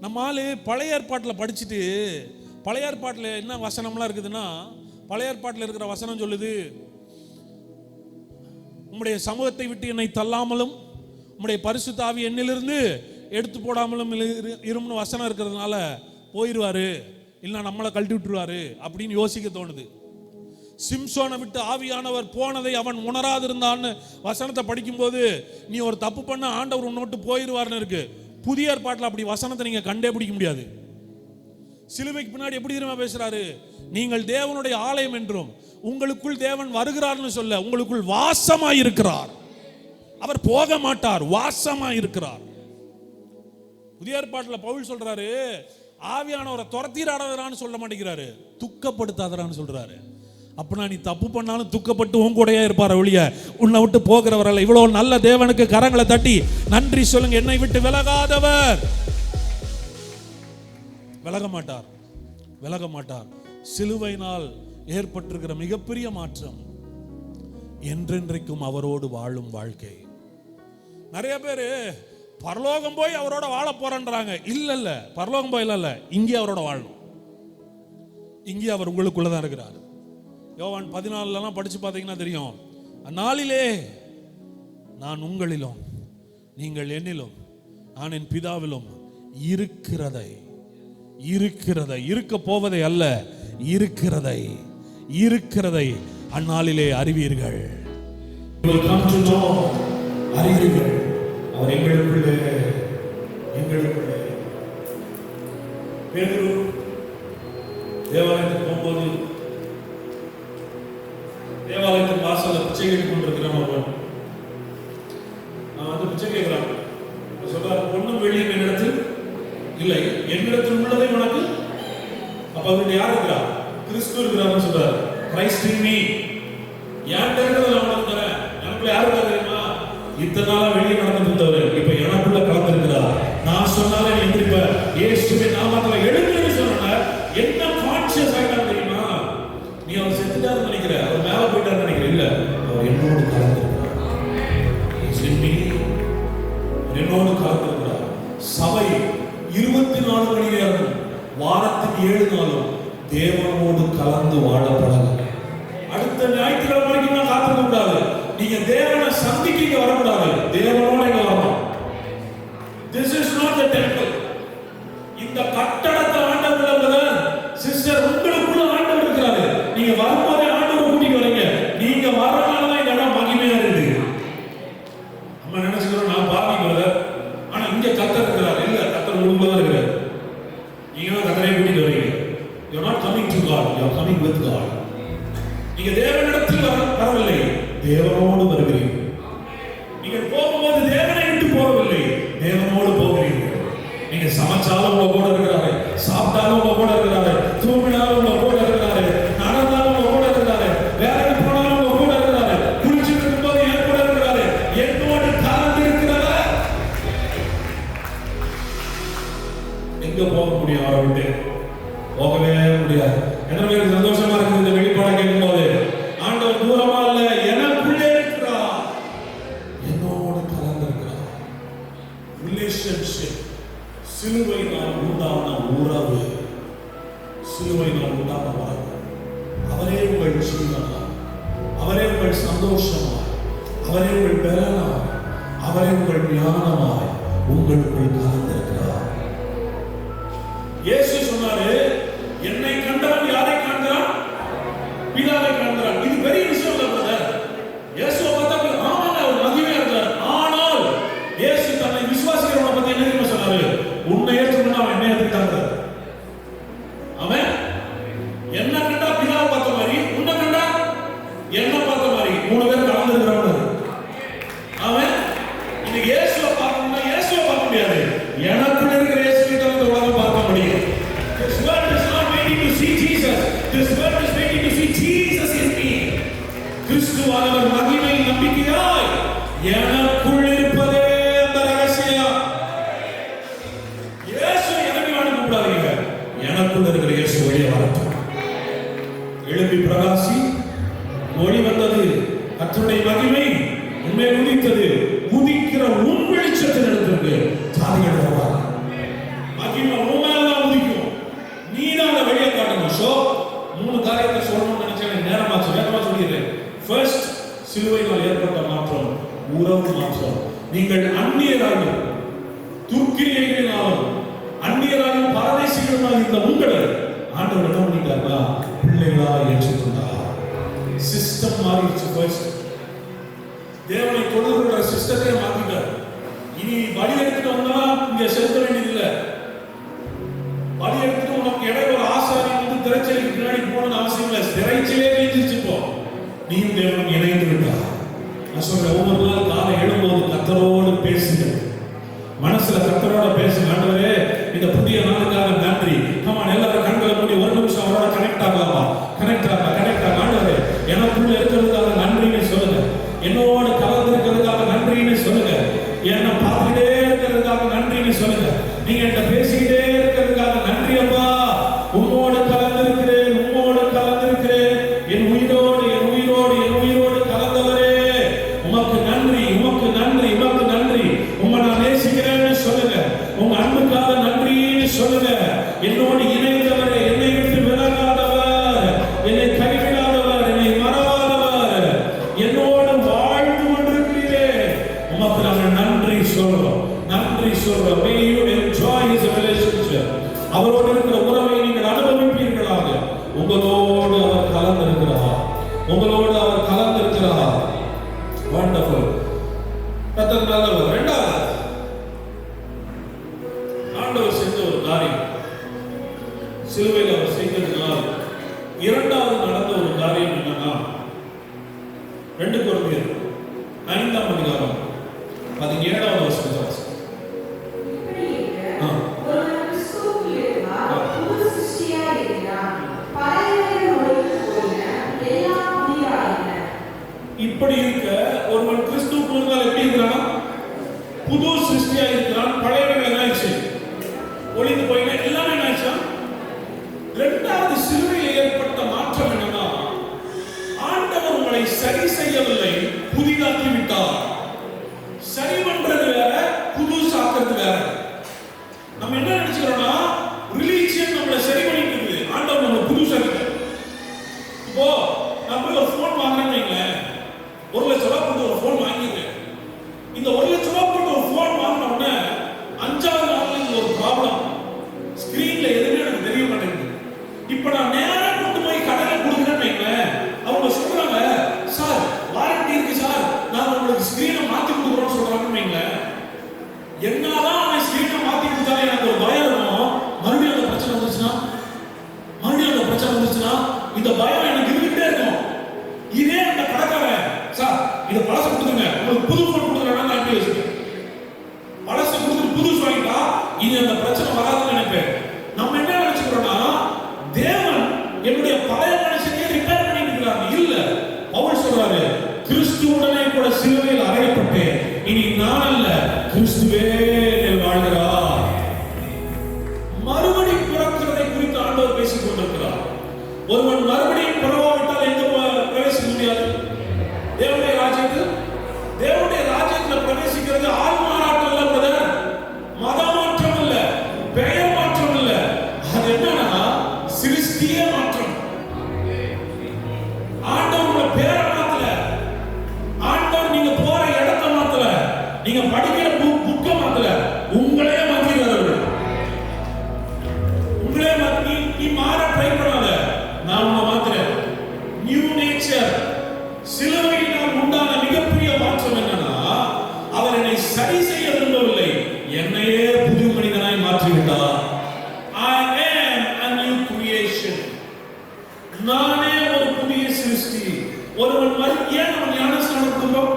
நம்ம ஆளு பழைய ஏற்பாட்டில் படிச்சுட்டு, பழைய ஏற்பாட்டில் என்ன வசனம்லாம் இருக்குதுன்னா, பழைய ஏற்பாட்டில் இருக்கிற வசனம் சொல்லுது, உம்முடைய சமூகத்தை விட்டு என்னை தள்ளாமலும் உம்முடைய பரிசுத்த ஆவி என்னிலிருந்து எடுத்து போடாமலும் இரும்னு வசனம் இருக்கிறதுனால போயிடுவாரு, இல்லை நம்மளை கழட்டி விட்டுருவாரு அப்படின்னு யோசிக்க தோணுது. சிம்சோனை விட்டு ஆவியானவர் போனதை அவன் உணராதிருந்தான்னு வசனத்தை படிக்கும்போது நீ ஒரு தப்பு பண்ண ஆண்டவர் உன்னை விட்டு போயிடுவார்னு இருக்கு. புதிய ஏற்பாட்டில் அப்படி வசனத்தை நீங்க கண்டே பிடிக்க முடியாது. சிலுவைக்கு பின்னாடி எப்படி தெரியுமா பேசுறாரு? நீங்கள் தேவனுடைய ஆலயம் என்றும் உங்களுக்குள் தேவன் வருகிறார்னு சொல்ல, உங்களுக்குள் வாசமாய் இருக்கிறார். அவர் போக மாட்டார், வாசமாய் இருக்கிறார். புதிய ஏற்பாட்டில் பவுல் சொல்றாரு, ஆவியானவரை துரத்திடாதரான்னு சொல்ல மாட்டேங்கிறாரு, துக்கப்படுத்தாதரான்னு சொல்றாரு. அப்படின்னா நீ தப்பு பண்ணாலும் துக்கப்பட்டு உன் கூடயே இருப்பார் ஒழிய உன்னை விட்டு போகிறவரல்ல. இவ்வளவு நல்ல தேவனுக்கு கரங்களை தட்டி நன்றி சொல்லுங்க. என்னை விட்டு விலகாதவர் விலக மாட்டார், விலக மாட்டார். சிலுவையினால் ஏற்பட்டிருக்கிற மிகப்பெரிய மாற்றம் என்றென்றைக்கும் அவரோடு வாழும் வாழ்க்கை. நிறைய பேரு பரலோகம் போய் அவரோட வாழ போறேன்றாங்க. இல்ல, பரலோகம் போய் இல்ல, இங்கே அவரோட வாழணும். இங்கே அவர் உங்களுக்குள்ளதான் இருக்கிறார். யோவான் 14 படிச்சு பார்த்தீங்கன்னா தெரியும், அந்நாளிலே நான் உங்களிலும் நீங்கள் என்னிலும் நான் என் பிதாவிலும் இருக்கிறதை இருக்க போவதை அல்ல, இருக்கிறதை அந்நாளிலே அறிவீர்கள். அறிவீர்கள். அவர் எங்களுக்குள்ளே பேதுரு தேவாலயத்துக்கு போகும்போது தேவாலயத்தின் வாசல்ல பிச்சை கேட்டுக் கொண்டிருக்கிறவன் நான் பிச்சை கேட்கிறான். சொல்றாரு, பொண்ணும் வெளியும் என்னிடத்தில் இல்லை, என்னிடத்தில் உள்ளதை உனக்கு. அப்ப அவருடைய யார் இருக்கிறார்? கிறிஸ்து இருக்கிறார் சொல்றாரு. Christ in me. யார் இருக்கிறது நான் உனக்கு தரேன். எனக்குள்ள யார் இருக்கா தெரியுமா? இத்தனை நாளா வெளியே நடந்துட்டு இருந்தவர் இப்ப எனக்குள்ள கலந்திருக்கிறார். நான் சொன்னாலே நீ எந்திரிப்ப. இயேசுவின் நாமத்துல எழுந்துன்னு சொன்ன என்ன கான்ஷியஸ் ஆயிட்டான் தெரியுமா? நீ அவர் செத்துட்டாருன்னு நினைக்கிற, அவர் மேல போயிட்டாருன்னு நினைக்கிற. இல்ல, அவர் என்னோடு கலந்திருக்கிறார். என்னோடு கலந்திருக்கிறார். சபை 24 மணி நேரம் வாரத்துக்கு 7 நாளும் தேவனோடு கலந்து வாழப்படலாம். அடுத்த ஞாயிற்றுக்கிழமை வரைக்கும் நான் காத்திருக்க கூடாது. நீங்க தேவனை சந்திக்க வரக்கூடாது, தேவனோட இங்க வரணும். This is not the temple. இந்த கட்டடத்தை ஆண்டவர் இல்ல சிஸ்டர், உங்களுக்குள்ள ஆண்டவர் இருக்கிறாரு. நீங்க வரும்போதே ஆண்டவர் கூட்டிட்டு வரீங்க. நீங்க வரனால தான் இந்த இடம் மகிமையா இருக்கு. நம்ம நினைச்சுக்கிறோம் நான் பாவி பிரதர், ஆனா இங்க கர்த்தர் இருக்கிறார். இல்ல, கர்த்தர் உங்களுக்குள்ள இருக்கிறார். நீங்க தான் கர்த்தரை கூட்டிட்டு வரீங்க. You are not coming to God, you are coming with God. நீங்க தேவனிடத்தில் வரவில்லை, தேவனோடு வருகிறீர்கள். நீங்கள் போகும்போது தேவனை விட்டு போகவில்லை, தேவனோடு போகிறீர்கள். நீங்க சமைச்சாலும் உங்க கூட இருக்கிறாரு, சாப்பிட்டாலும் உங்க கூட இருக்கிறாரு, தூங்கினாலும் உங்க கூட இருக்கிறாரு, நடந்தாலும் உங்க கூட இருக்கிறாரு, வேலைக்கு போனாலும் உங்க கூட இருக்கிறாரு, குளிச்சுட்டு இருக்கும்போது என் கூட இருக்கிறாரு, என்னோடு கலந்து இருக்கிறார். எங்க போக முடியும்? அவரை விட்டு போகவே முடியாது. என்ன பேருக்கு சந்தோஷமா இருக்குது இந்த வெளிப்பாடை கேட்கும் போது? ஆண்டவர் தூரமா இல்ல, எனக்குள்ளே இருக்கிறார், என்னோடு கலந்திருக்கிறார். ரிலேஷன்ஷிப். சிலுவையினால் உண்டான உறவு, சிலுவையினால் உண்டான உறவு. அவரே உங்கள் ஜீவனா, அவரே உங்கள் சந்தோஷமா, அவரே உங்கள் பலனா, அவரே உங்கள் ஞானமாய் உங்களுக்குள் கலந்திருக்கிறார். இயேசு சொன்னாரு, என்னை கண்டவன் யாரை காண்கிறான்? பிதாவை காண்கிறான். இது பெரிய விஷயம் இல்ல பிரதர். இயேசுவை பார்த்தா ஆமாங்க அவர் மகிமையா இருந்தார். ஆனால் இயேசு தன்னை விசுவாசிக்கிறவனை பத்தி என்ன தெரியுமா சொன்னாரு? உன்னை ஏற்றுக்கொண்டா அவன் என்ன ஏற்றுக்கிட்டாங்க. அவன் என்ன கண்டா பிதாவை பார்த்த மாதிரி, உன்னை கண்டா என்ன பார்த்த மாதிரி, 3 பேர் கலந்துருக்கிறவன். அவன் இன்னைக்கு இயேசுவை பார்க்கணும்னா இயேசுவை பார்க்க முடியாது, எனக்குள்ள இருக்கிற இயேசுவை தான் இந்த உலகம் பார்க்க முடியும். This world is not waiting to see Jesus. This world is waiting to see Jesus in me. கிறிஸ்துவானவர் மகிமை நம்பிக்கையாய் எனக்குள் இருப்பதே அந்த ரகசியம். இயேசு எனக்கு வாங்க கூடாதீங்க, எனக்குள்ள இருக்கிற இயேசு வெளியே வரட்டும். எழுப்பி பிரகாசி, ஒளி வந்தது, கர்த்தருடைய மகிமை உண்மை உதித்தது. உதிக்கிற உன் வெளிச்சத்தில் எடுத்திருக்கு சாதிகள் வருவார். மகிமை உண்மையெல்லாம் உதிக்கும், நீ தான் அதை வெளியே காட்டணும். ஸோ 3 காரியத்தை சொல்லணும்னு நினைச்சேன், நேரமாச்சு, வேகமா சொல்லிடுறேன். ஃபர்ஸ்ட், சிலுவையினால் ஏற்பட்ட மாற்றம், உறவு மாற்றம். நீங்கள் அந்நியராக துர்க்கிரியைகளினாலும் அந்நியராலும் பரதேசிகளுமாக இருந்த உங்களை ஆண்டவர் என்ன பண்ணிட்டாருன்னா பிள்ளைகளாக ஏற்றுக்கொண்டார். சிஸ்டம் மாறிடுச்சு. ஃபர்ஸ்ட் தேவனை தொழுகிற சிஸ்டத்தை மாத்திட்டார். இனி பலி எடுத்துட்டு வந்தா இங்க செலுத்த வேண்டியதில்லை. பலி எடுத்துட்டு உனக்கு இடையில ஒரு ஆசாரியன் வந்து திரைச்சலுக்கு பின்னாடி போகணும்னு அவசியம் இல்லை. திரைச்சலே நீச்சிருச்சு. போ நீயும் தேவனும் இணைந்து விட்டார். நான் சொல்றேன், ஒவ்வொரு நாள் காலை எழும்போது கர்த்தரோடு பேசுங்க. மனசுல கர்த்தரோட பேசுங்க. ஆண்டவரே, இந்த புதிய நாளுக்காக நன்றி. கமான், எல்லாரும் கண்களை மூடி ஒரு நிமிஷம் அவரோட கனெக்ட் ஆகலாமா? கனெக்ட் ஆக. ஆண்டவரே, எனக்குள்ள இருக்கிறதுக்காக நன்றின்னு சொல்லுங்க. என்னோட கலந்திருக்கிறதுக்காக நன்றின்னு சொல்லுங்க. என்ன பார்த்துட்டே இருக்கிறதுக்காக நன்றின்னு சொல்லுங்க. நீங்க என்கிட்ட பேசிக்கிட்டே இருக்கிறதுக்காக நன்றி அப்பா. உம்மோடு கலந்திருக்கிறேன், உம்மோடு கலந்திருக்கிறேன். என் உயிரோடு என் உயிரோடு என் உயிரோடு கலந்தவரே, உமக்கு நன்றி, உமக்கு நன்றி, உமக்கு நன்றி. உம்மை நான் நேசிக்கிறேன்னு சொல்லுங்க. உங்க அன்புக்காக நன்றின்னு சொல்லுங்க. என்னோடு இணைந்தவரே, என்னை விட்டு விலகாதவர், என்னை கைவிடாதவர், என்னை மறவாதவர், என்னோடு வாழ்ந்து கொண்டிருக்கிறீரே, உமக்கு நாங்கள் நன்றி சொல்றோம். நன்றி சொல்றோம். May you enjoy his relationship. அவரோடு இருக்கிற உறவை நீங்கள் அனுபவிப்பீர்களாக. உங்களோடு அவர் கலந்திருக்கிறார். உங்களோடு அவர் கலந்திருக்கிறார். வண்டர்ஃபுல். கர்த்தர் நல்லவர். இரண்டாவது ஆண்டவர் செஞ்ச ஒரு காரியம், சிலுவையில் அவர் செய்ததுனால் இரண்டாவது நடந்த ஒரு காரியம் என்னன்னா, 2 கொரிந்தியர் 5ஆம் அதிகாரம் 17ஆவது வசனத்தை வாசிங்க. இப்படி இருக்க ஒருவன் கிறிஸ்துவுக்குள் இருந்தால் எப்படி இருக்கிறான்? புது சிருஷ்டியா இருக்கிறான். பழையவைகள் என்ன ஆயிடுச்சு? ஒளிந்து போயின. எல்லாமே என்ன ஆயிடுச்சா? இரண்டாவது சிலுவையில் ஏற்பட்ட மாற்றம் என்னன்னா, ஆண்டவர் உங்களை சரி செய்யவில்லை, புதிதாக்கி விட்டார். சரி பண்றது வேற, புதுசாக்குறது வேற. நம்ம என்ன நினைச்சுக்கிறோம்னா, ரிலீஜியன் நம்மளை சரி பண்ணிட்டு இருக்குது, ஆண்டவர் நம்மளை புதுசாக்கிட்டார். இப்போ நம்ம ஒரு போன் வாங்குறேன்னு 1 லட்சம் ரூபாய் போட்டு ஒரு போன் வாங்கிடுறேன். இந்த 1 லட்சம் ரூபாய் போட்டு ஒரு போன் வாங்கின உடனே 5ஆவது நாள்ல ஒரு ப்ராப்ளம், ஸ்கிரீன்ல எதுவுமே எனக்கு தெரிய மாட்டேங்குது. இப்ப நான் நேரா கொண்டு போய் கடையில கொடுக்குறேன்னு அவங்க சொல்றாங்க, சார் வாரண்டி இருக்கு சார், நான் உங்களுக்கு ஸ்கிரீனை மாத்தி கொடுக்குறோம்னு சொல்றாங்க. என்னதான் அவன் ஸ்கிரீனை மாத்தி கொடுத்தாலும் எனக்கு ஒரு பயம் இருக்கும். மறுபடியும் அந்த பிரச்சனை வந்துச்சுன்னா, இந்த பயம் எனக்கு இருந்துகிட்டே இருக்கும். இதே அந்த கடைக்காரன், சார் இதை பழசு கொடுத்துருங்க, உங்களுக்கு புது போன் கொடுக்குறேன் நான் வச்சுக்கேன். பழசு கொடுத்துட்டு புதுசு வாங்கிட்டா இது அந்த பிரச்சனை வராதுன்னு நினைப்பேன். நம்ம என்ன நினைச்சுக்கிறோம்னா, தேவன் என்னுடைய பழைய மனுஷனையே ரிப்பேர் பண்ணிட்டு இருக்கிறாங்க. இல்ல, பவுல் சொல்றாரு, கிறிஸ்துவுடனே கூட சிலுவையில் அறையப்பட்டேன், இனி நான் அல்ல, கிறிஸ்துவே வாழ்கிறார். மறுபடி பிறக்கிறதை குறித்து ஆண்டவர் பேசிக் கொண்டிருக்கிறார். ஒருவன் மறுபடியும் பிறவாவிட்டால் எங்க பிரவேசிக்க முடியாது? தேவனுடைய ராஜ்யத்தில் பிரவேசிக்கிறது ஆள் மாறாட்டம் இல்ல பிரதர், மத மாற்றம் இல்ல, பெயர் மாற்றம் இல்ல. அது என்னன்னா சிருஷ்டியே மாற்றம். ஆண்டவர் பேரை மாத்தல, ஆண்டவர் நீங்க போற இடத்தை மாத்தல, நீங்க படிக்கிற புக்கை மாத்தல, உங்களே மாத்திக்கிறார்கள். உங்களே மாத்தி நீ மாற ட்ரை பண்ணாத, நான் உன்னை மாத்துறேன். New nature. சிலுவையினால் உண்டான மிகப்பெரிய மாற்றம் என்னன்னா, அவர் என்னை சரி செய்ய விரும்பவில்லை, என்னையே புது மனிதனாய் மாற்றிவிட்டார். I am a new creation. நானே ஒரு புதிய சிருஷ்டி. ஒருவன் ஏன் நம்ம ஞானஸ்நானம் கொடுக்கிறோம்?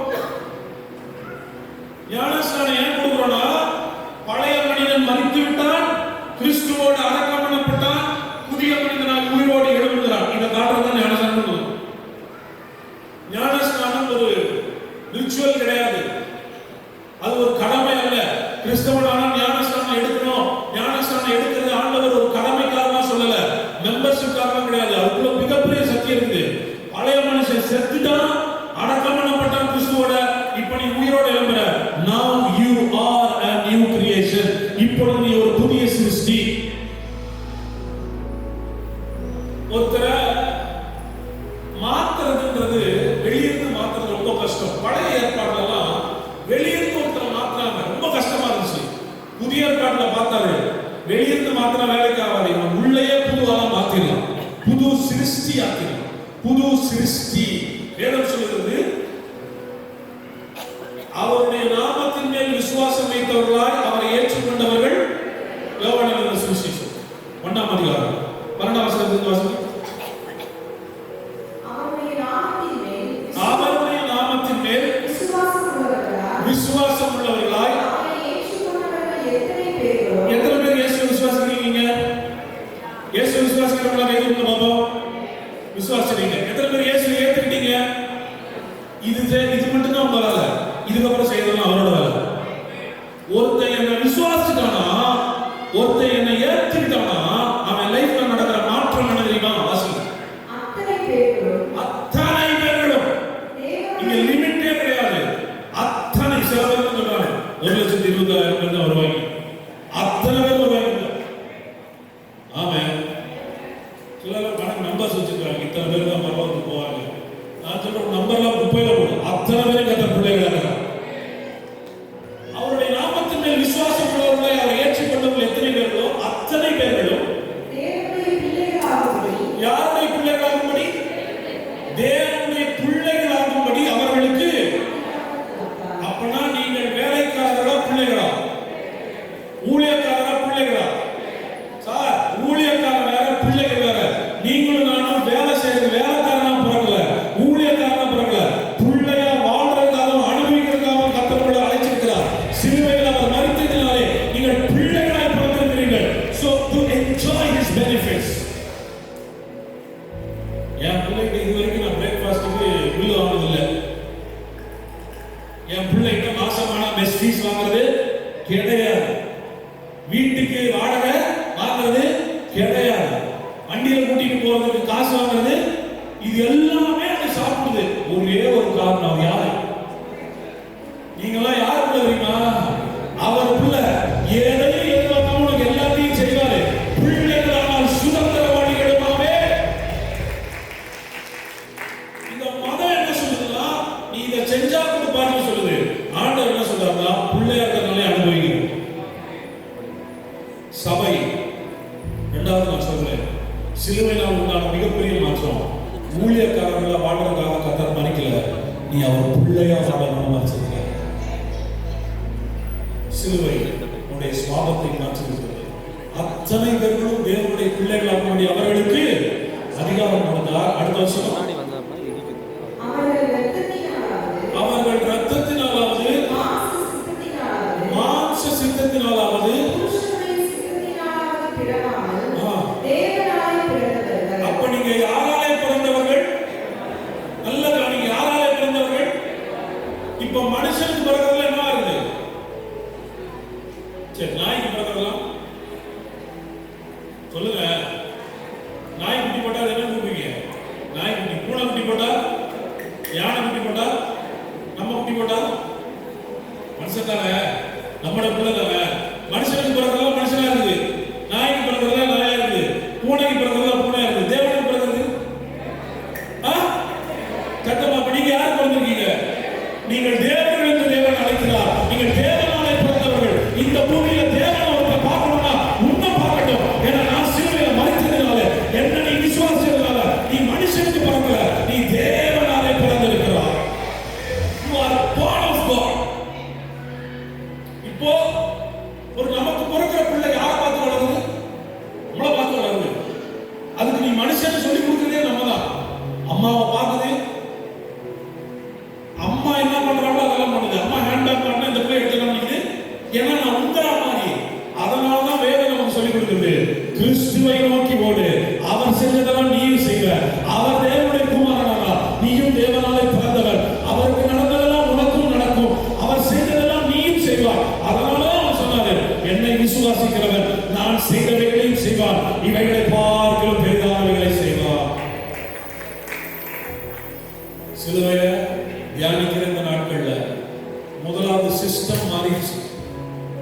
ஞானஸ்நானம் ஏன் கொடுக்கிறோம்னா, பழைய மனிதன் மரித்து விட்டான், கிறிஸ்துவோடு அடக்கம் பண்ணப்பட்டான், புதிய மனிதனாக உயிரோடு எழும்புகிறான். இந்த காரணம் ஞானஸ்நானம். ஞானஸ்நானம் ஒரு ரிச்சுவல் கிடையாது, அது ஒரு கடமை அல்ல. கிறிஸ்தவனான ஞானஸ்நானம் எடுக்கணும். ஞானஸ்நானம் எடுக்கிறது ஆண்டவர் ஒரு கடமைக்காக சொல்லல, மெம்பர்ஷிப்காக கிடையாது. அதுக்குள்ள மிகப்பெரிய சக்தி இருக்குது. பழைய மனுஷன் செத்துட்டான், அடக்கம் பண்ணப்பட்டான் கிறிஸ்துவோட, இப்ப நீ உயிரோடு எழும்புற. Now you are a new creation. இப்பொழுது நீ ஒரு புதிய சிருஷ்டி. ஒருத்தரை மாத்துறதுன்றது வெளியிருந்து மாத்துறது ரொம்ப கஷ்டம். பழைய ஏற்பாடுலாம் வெளியிருந்து ஒருத்தரை மாத்துறாங்க, ரொம்ப கஷ்டமா இருந்துச்சு. பார்த்தாரு. வெளியிருந்து மாத்திர வேலைக்கு ஆகாது, இவன் உள்ளேயே புதுவாக மாத்திடலாம், புது சிருஷ்டி ஆக்கிடலாம். புது சிருஷ்டி வேதம் சொல்கிறது, அவருடைய நாமத்தின் மேல் விசுவாசம் வைத்தவர்களாய் அவரை ஏற்றுக்கொண்டவர்கள். யோவான் எழுதின சுவிசேஷம் 1ஆம் அதிகாரம் 12ஆம் வசனத்திலிருந்து வாசிங்க. அவருடைய நாமத்தின் மேல் விசுவாசம் உள்ளவர்களாய். எத்தனை பேர் இயேசு விசுவாசிக்கிறீங்க? இயேசு விசுவாசிக்கிறவங்களா கைது பண்ண பாப்போம். விசுவாசிக்கிறீங்க. எத்தனை பேர் இயேசு ஏத்துக்கிட்டீங்க? இது மட்டும் தான் உங்க வேலை. இதுக்கப்புறம் செய்யறதுலாம் அவரோட வேலை. ஒருத்தன் என்ன விசுவாசிட்டானா, ஒருத்தன் என்ன ஏத்துக்கிட்டானா, அவன் லைஃப்ல நடக்கிற மாற்றம் என்ன தெரியுமா? வாசிங்க. அத்தனை பேர்களும் இங்க லிமிட்டே கிடையாது. அத்தனை சில பேர் சொல்றாங்க 1,20,000 பேர் தான் வருவாங்க. அத்தனை பேர் வருவாங்க. ஆமென். சிலர் கணக்கு நம்பர்ஸ் வச்சிருக்காங்க, இத்தனை பேர் தான் பரவாயில்ல போவாங்க. நான் சொல்ற நம்பர்லாம் குப்பையில போடும். அத்தனை பேரும் கர்த்தர் பிள்ளைகளாக அவருடைய நாமத்தின் மேல் விசுவாசம் உள்ளவர்களை அவர் ஏற்றுக்கொண்டவர்கள் எத்தனை பேர்களோ அத்தனை பேர்களும் யாருடைய பிள்ளைகளாகும்படி, தேவனுடைய பிள்ளைகளாகும்படி அவர்களுக்கு. அப்பனா நீங்கள் வேலைக்காரர்களா பிள்ளைகளா, ஊழியக்காரரா பிள்ளைகளா? சார், ஊழியக்காரர் வேற, பிள்ளைகள் வேற. நீங்களும் நானும் வேலை செய்யறது வேலைக்காரனா பிறக்கல, ஊழியக்காரனா பிறக்கல. பிள்ளையா வாழ்றதுக்காகவும் அனுபவிக்கிறதுக்காகவும் கர்த்தர் அழைச்சிருக்கிறார். சிலுவையில் அவர் மரித்ததினாலே நீங்கள் பிள்ளைகளாய் பிறந்திருக்கிறீர்கள். So to enjoy his benefits. என் பிள்ளைக்கு இதுவரைக்கும் நான் பிரேக்ஃபாஸ்ட்டுக்கு பில்லு வாங்கினதில்லை. என் பிள்ளைகிட்ட மாசமான மெஸ் ஃபீஸ் வாங்குறது கிடையாது. வீட்டுக்கு வாடகை வாங்குறது கிடையாது. வண்டியில கூட்டிட்டு போறதுக்கு காசு வாங்குறது, இது எல்லாமே அது சாப்பிடுது. ஒரே ஒரு காரணம், யாரு? நீங்களாம் யாரு பிள்ளை தெரியுமா? அவர் பிள்ளை. எதையும் எதிர்பார்க்காம உனக்கு எல்லாத்தையும் செய்வாரு. பிள்ளைகளானால் சுதந்திரவாளிகளுமாவே. இந்த மதம் என்ன சொல்லுதுன்னா, நீ இதை செஞ்சா கொடுப்பாருன்னு சொல்லுது. ஆண்டவர் என்ன சொல்றாருன்னா, பிள்ளையா இருக்கிறதுனாலே அனுபவிக்கணும். சபை 2வது நான் சொல்றேன், சிலுவையில் உண்டான மிகப்பெரிய மாற்றம். ஊழியக்காரர்களா வாழ்றதுக்காக கர்த்தர் மறிக்கல, நீ அவர் பிள்ளையா வாழணும் வச்சிருக்க. சிலுவை உன்னுடைய சுவாபத்தை மாற்றிருக்கிறது. அத்தனை பேர்களும் தேவனுடைய பிள்ளைகளாக வேண்டிய அவர்களுக்கு அதிகாரம் கொடுத்தார். அடுத்த வருஷம் அவர்கள் ரத்தத்தினாலாவது மாம்ச சித்தத்தினாலாவது. அப்ப நீங்க யாராலே பிறந்தவர்கள்? நல்லதா, நீங்க யாராலே பிறந்தவர்கள்? இப்ப மனுஷனுக்கு பிறகுல என்ன ஆகுது? சரி, நாய்க்கு பிறக்கலாம் சொல்லுங்க. நாய் குட்டி போட்டா என்ன கூப்பிடுவீங்க? நாய் குட்டி. பூனை குட்டி போட்டா, யானை குட்டி போட்டா, நம்ம குட்டி போட்டா மனுஷன் தானே, நம்மளோட பிள்ளை தானே. மனுஷனுக்கு பிறகுலாம் மனுஷனா இருக்குது, நாய்க்கு பிறகுலாம் நாயா இருக்குது, பூனைக்கு பிறகுலாம் பூனையா இருக்குது. தேவனுக்கு பிறகு சட்டமா? அப்ப நீங்க யார் பிறந்திருக்கீங்க? நீங்கள் தேவர்கள் என்று தேவன் அழைக்கிறார். நீங்கள் தேவனாலே பிறந்தவர்கள். இந்த பூமியில தேவனை ஒருத்தர் பார்க்கணும்னா உன்னை பார்க்கட்டும். ஏன்னா நான் சிலுவையில மரித்ததினால, என்ன நீ விசுவாசிச்சதுனால நீ மனுஷனுக்கு பிறக்கல, நீ தேவனாலே பிறந்திருக்கிறாய். You are born of God. இப்போ ஒரு நமக்கு பிறக்கிற பிள்ளை யாரை பார்த்து வளருது? நம்மளை பார்த்து வளருது. அதுக்கு நீ மனுஷன் சொல்லி கொடுக்கிறதே நம்ம தான். அம்மாவை பார்க்குது, அம்மா என்ன பண்றாங்களோ அதெல்லாம் பண்ணுது. அம்மா ஹேண்ட் ஆஃப் பண்ணா இந்த பிள்ளை எடுத்துக்கலாம் நினைக்குது. ஏன்னா நான் உங்களா மாதிரி. அதனாலதான் வேதம் நமக்கு சொல்லிக் கொடுக்குது, கிறிஸ்துவை நோக்கி ஓடு, அவர் செஞ்சதெல்லாம் நீயும் செய்வ. அவர் தேவனுடைய குமாரனாக, நீயும் தேவனாலே பிறந்தவர். அவருக்கு நடந்ததெல்லாம் உனக்கும் நடக்கும். அவர் செய்ததெல்லாம் நீயும் செய்வார். அதனால அவர் சொன்னாரு, என்னை விசுவாசிக்கிறவர் நான் செய்தவைகளையும் செய்வார், இவைகளை பார்க்கிறோம் பெரிதானவைகளை செய்வார். சிலுவையை தியானிக்கிற இந்த நாட்கள்ல முதலாவது சிஸ்டம் மாறிடுச்சு.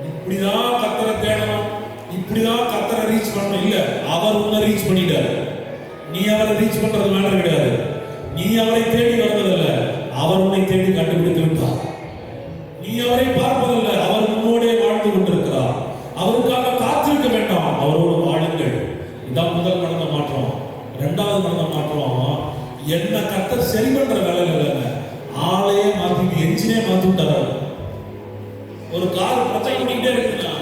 இப்படிதான் கர்த்தரை தேடணும், இப்படிதான் கர்த்தரை ரீச் பண்ணணும். இல்ல, அவர் உன்னை ரீச் பண்ணிட்டார். நீ அவரை ரீச் பண்றது மேட்டர் கிடையாது. நீ அவரை தேடி வருவதில்லை, அவர் உன்னை தேடி கண்டுபிடித்து விட்டார். நீ அவரை பார்ப்பதில்லை, அவர் உன்னோடே வாழ்ந்து கொண்டிருக்கிறார். அவருக்காக அவரோடு வாழுங்கள். இதான் முதல் நடந்த மாற்றம். இரண்டாவது நடந்த மாற்றம், என்ன கர்த்தர் சரி பண்ற வேலை இல்லைங்க, ஆளையே மாத்தி என்ஜினே மாத்தி விட்டாரு. ஒரு கார் பிரச்சனை பண்ணிக்கிட்டே இருக்குன்னா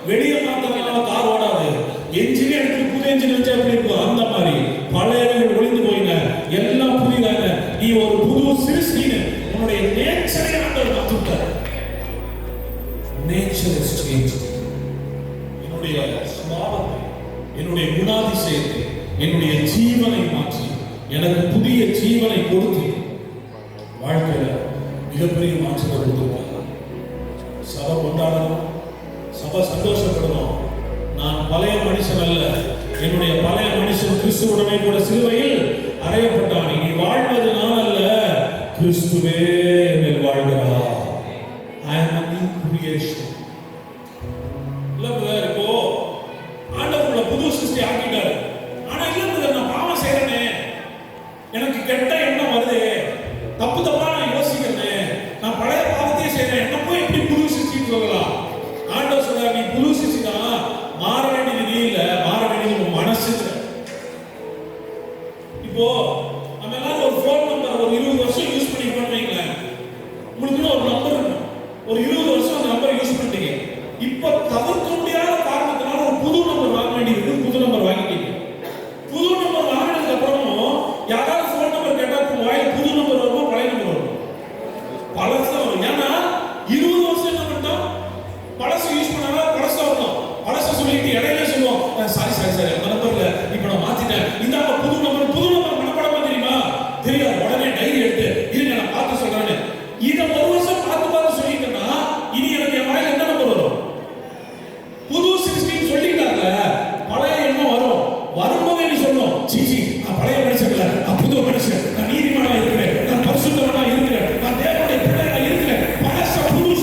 வெளியே மாத்தனால கார் ஓடாது, என்ஜினே எடுத்து புது என்ஜின் வச்சா எப்படி இருக்கும் அந்த மாதிரி பழையவர்கள் ஒளிந்து போயின, எல்லாம் புதிதாக நீ ஒரு புது சிருஷ்டின்னு உன்னுடைய நேச்சரை ஆண்டவர் மாத்தி விட்டார். Nature is change. என்னுடைய சுபாவத்தை, என்னுடைய குணாதிசயத்தை, என்னுடைய ஜீவனை மாற்றி எனக்கு புதிய ஜீவனை கொடுத்து வாழ்க்கையில மிகப்பெரிய மாற்றத்தை கொடுத்திருக்காங்க. சபை கொண்டாடணும், சபை சந்தோஷப்படணும். நான் பழைய மனுஷன் அல்ல, என்னுடைய பழைய மனுஷன் கிறிஸ்துவுடனே கூட சிலுவையில் அறையப்பட்டான். இனி வாழ்வது நான் அல்ல, கிறிஸ்துவே என்னில் வாழ்கிறார். I am a new creation. இல்ல இப்போ ஆண்டவர் புது சிருஷ்டி ஆக்கிட்டாரு. ஆனா இல்ல நான் பாவம் செய்யறேனே, எனக்கு கெட்ட எண்ணம் வருது, தப்பு தப்பா நான் யோசிக்கிறேன், நான் பழைய பாவத்தையே செய்யறேன், என்ன போய் எப்படி புது சிருஷ்டின்னு சொல்லலாம்? ஆண்டவர் சொல்றாரு, நீ புது சிருஷ்டி தான், மாற வேண்டியது நீ இல்ல, மாற வேண்டியது உன் மனசு. இப்போ நம்ம எல்லாரும் ஒரு ஃபோன் நம்பர் ஒரு 20 வருஷம் யூஸ் பண்ணி பண்ணுவீங்களேன், உங்களுக்கு ஒரு நம்பர் இருக்கும், ஒரு 20 வருஷம் அந்த நம்பரை யூஸ் பண்ணிட்டீங்க. இப்ப தவிர்க்க முடியாத காரணத்தினால ஒரு புது நம்பர் வாங்க வேண்டியது, புது நம்பர் வாங்கிட்டீங்க. புது நம்பர் வாங்கினதுக்கு அப்புறமும் யாராவது ஃபோன் நம்பர் கேட்டா வாயில் புது நம்பர் வருமா பழைய நம்பர் வரும்? பழசு வரும். ஏன்னா 20 வருஷம் என்ன பண்ணிட்டோம், பழசு யூஸ் பண்ணாங்க, பழசு வரணும். பழசை சொல்லிட்டு இடையில சொல்லுவோம், சாரி அந்த நம்பர்ல இப்ப நான் மாத்திட்டேன், இந்த புது நம்பர் மனப்படமா தெரியுமா? தெரியாது. உடனே டைரி எடுத்து இருங்க நான் பார்த்து சொல்றேன்னு இதை ஒரு வருஷம் பார்த்து சொல்லிட்டேன்னா இனி எனக்கு என் வாயில என்ன நம்பர் வரும்? புது சிருஷ்டின்னு சொல்லிட்டாங்க, பழைய எண்ணம் வரும். வரும்போதே நீ சொல்லணும், சீச்சி நான் பழைய மனுஷன் இல்ல, நான் புது மனுஷன், நான் நீதிமானா இருக்கிறேன், நான் பரிசுத்தவனா இருக்கிறேன், நான் தேவனுடைய பிள்ளையா இருக்கிறேன், பழச புது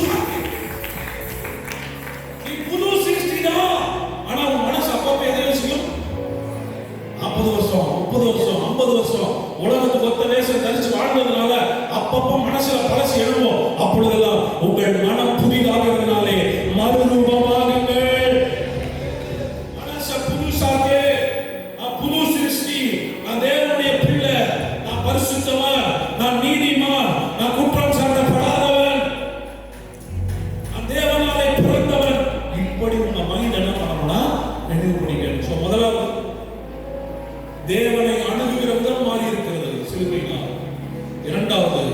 நீ புது சிருஷ்டி தான். ஆனா உன் மனசு அப்பப்ப எதையோ செய்யும். 40 வருஷம் 30 வருஷம் 50 வருஷம் உலகத்துக்கு ஒத்த வேஷம் தரிச்சு வாழ்ந்ததுனால அப்பப்ப மனசுல பழசு எழுவோம். அப்பொழுதெல்லாம் உங்கள் மனம் புதிதாகிறதுனாலே மறுரூபமாகுங்கள். மனச புதுசாக, நான் புது சிருஷ்டி, நான் தேவனுடைய பிள்ளை, நான் பரிசுத்தவன், நான் நீதிமான், நான் குற்றம் சாட்டப்படாதவன், நான் தேவனாலே பிறந்தவன். இப்படி உங்க மைண்ட் என்ன பண்ணணும்னா நினைவு பண்ணிக்கணும். சோ முதலாவது தேவனை அணுகுகிற விதம் மாறி இருக்கிறது சிலுவையினால். இரண்டாவது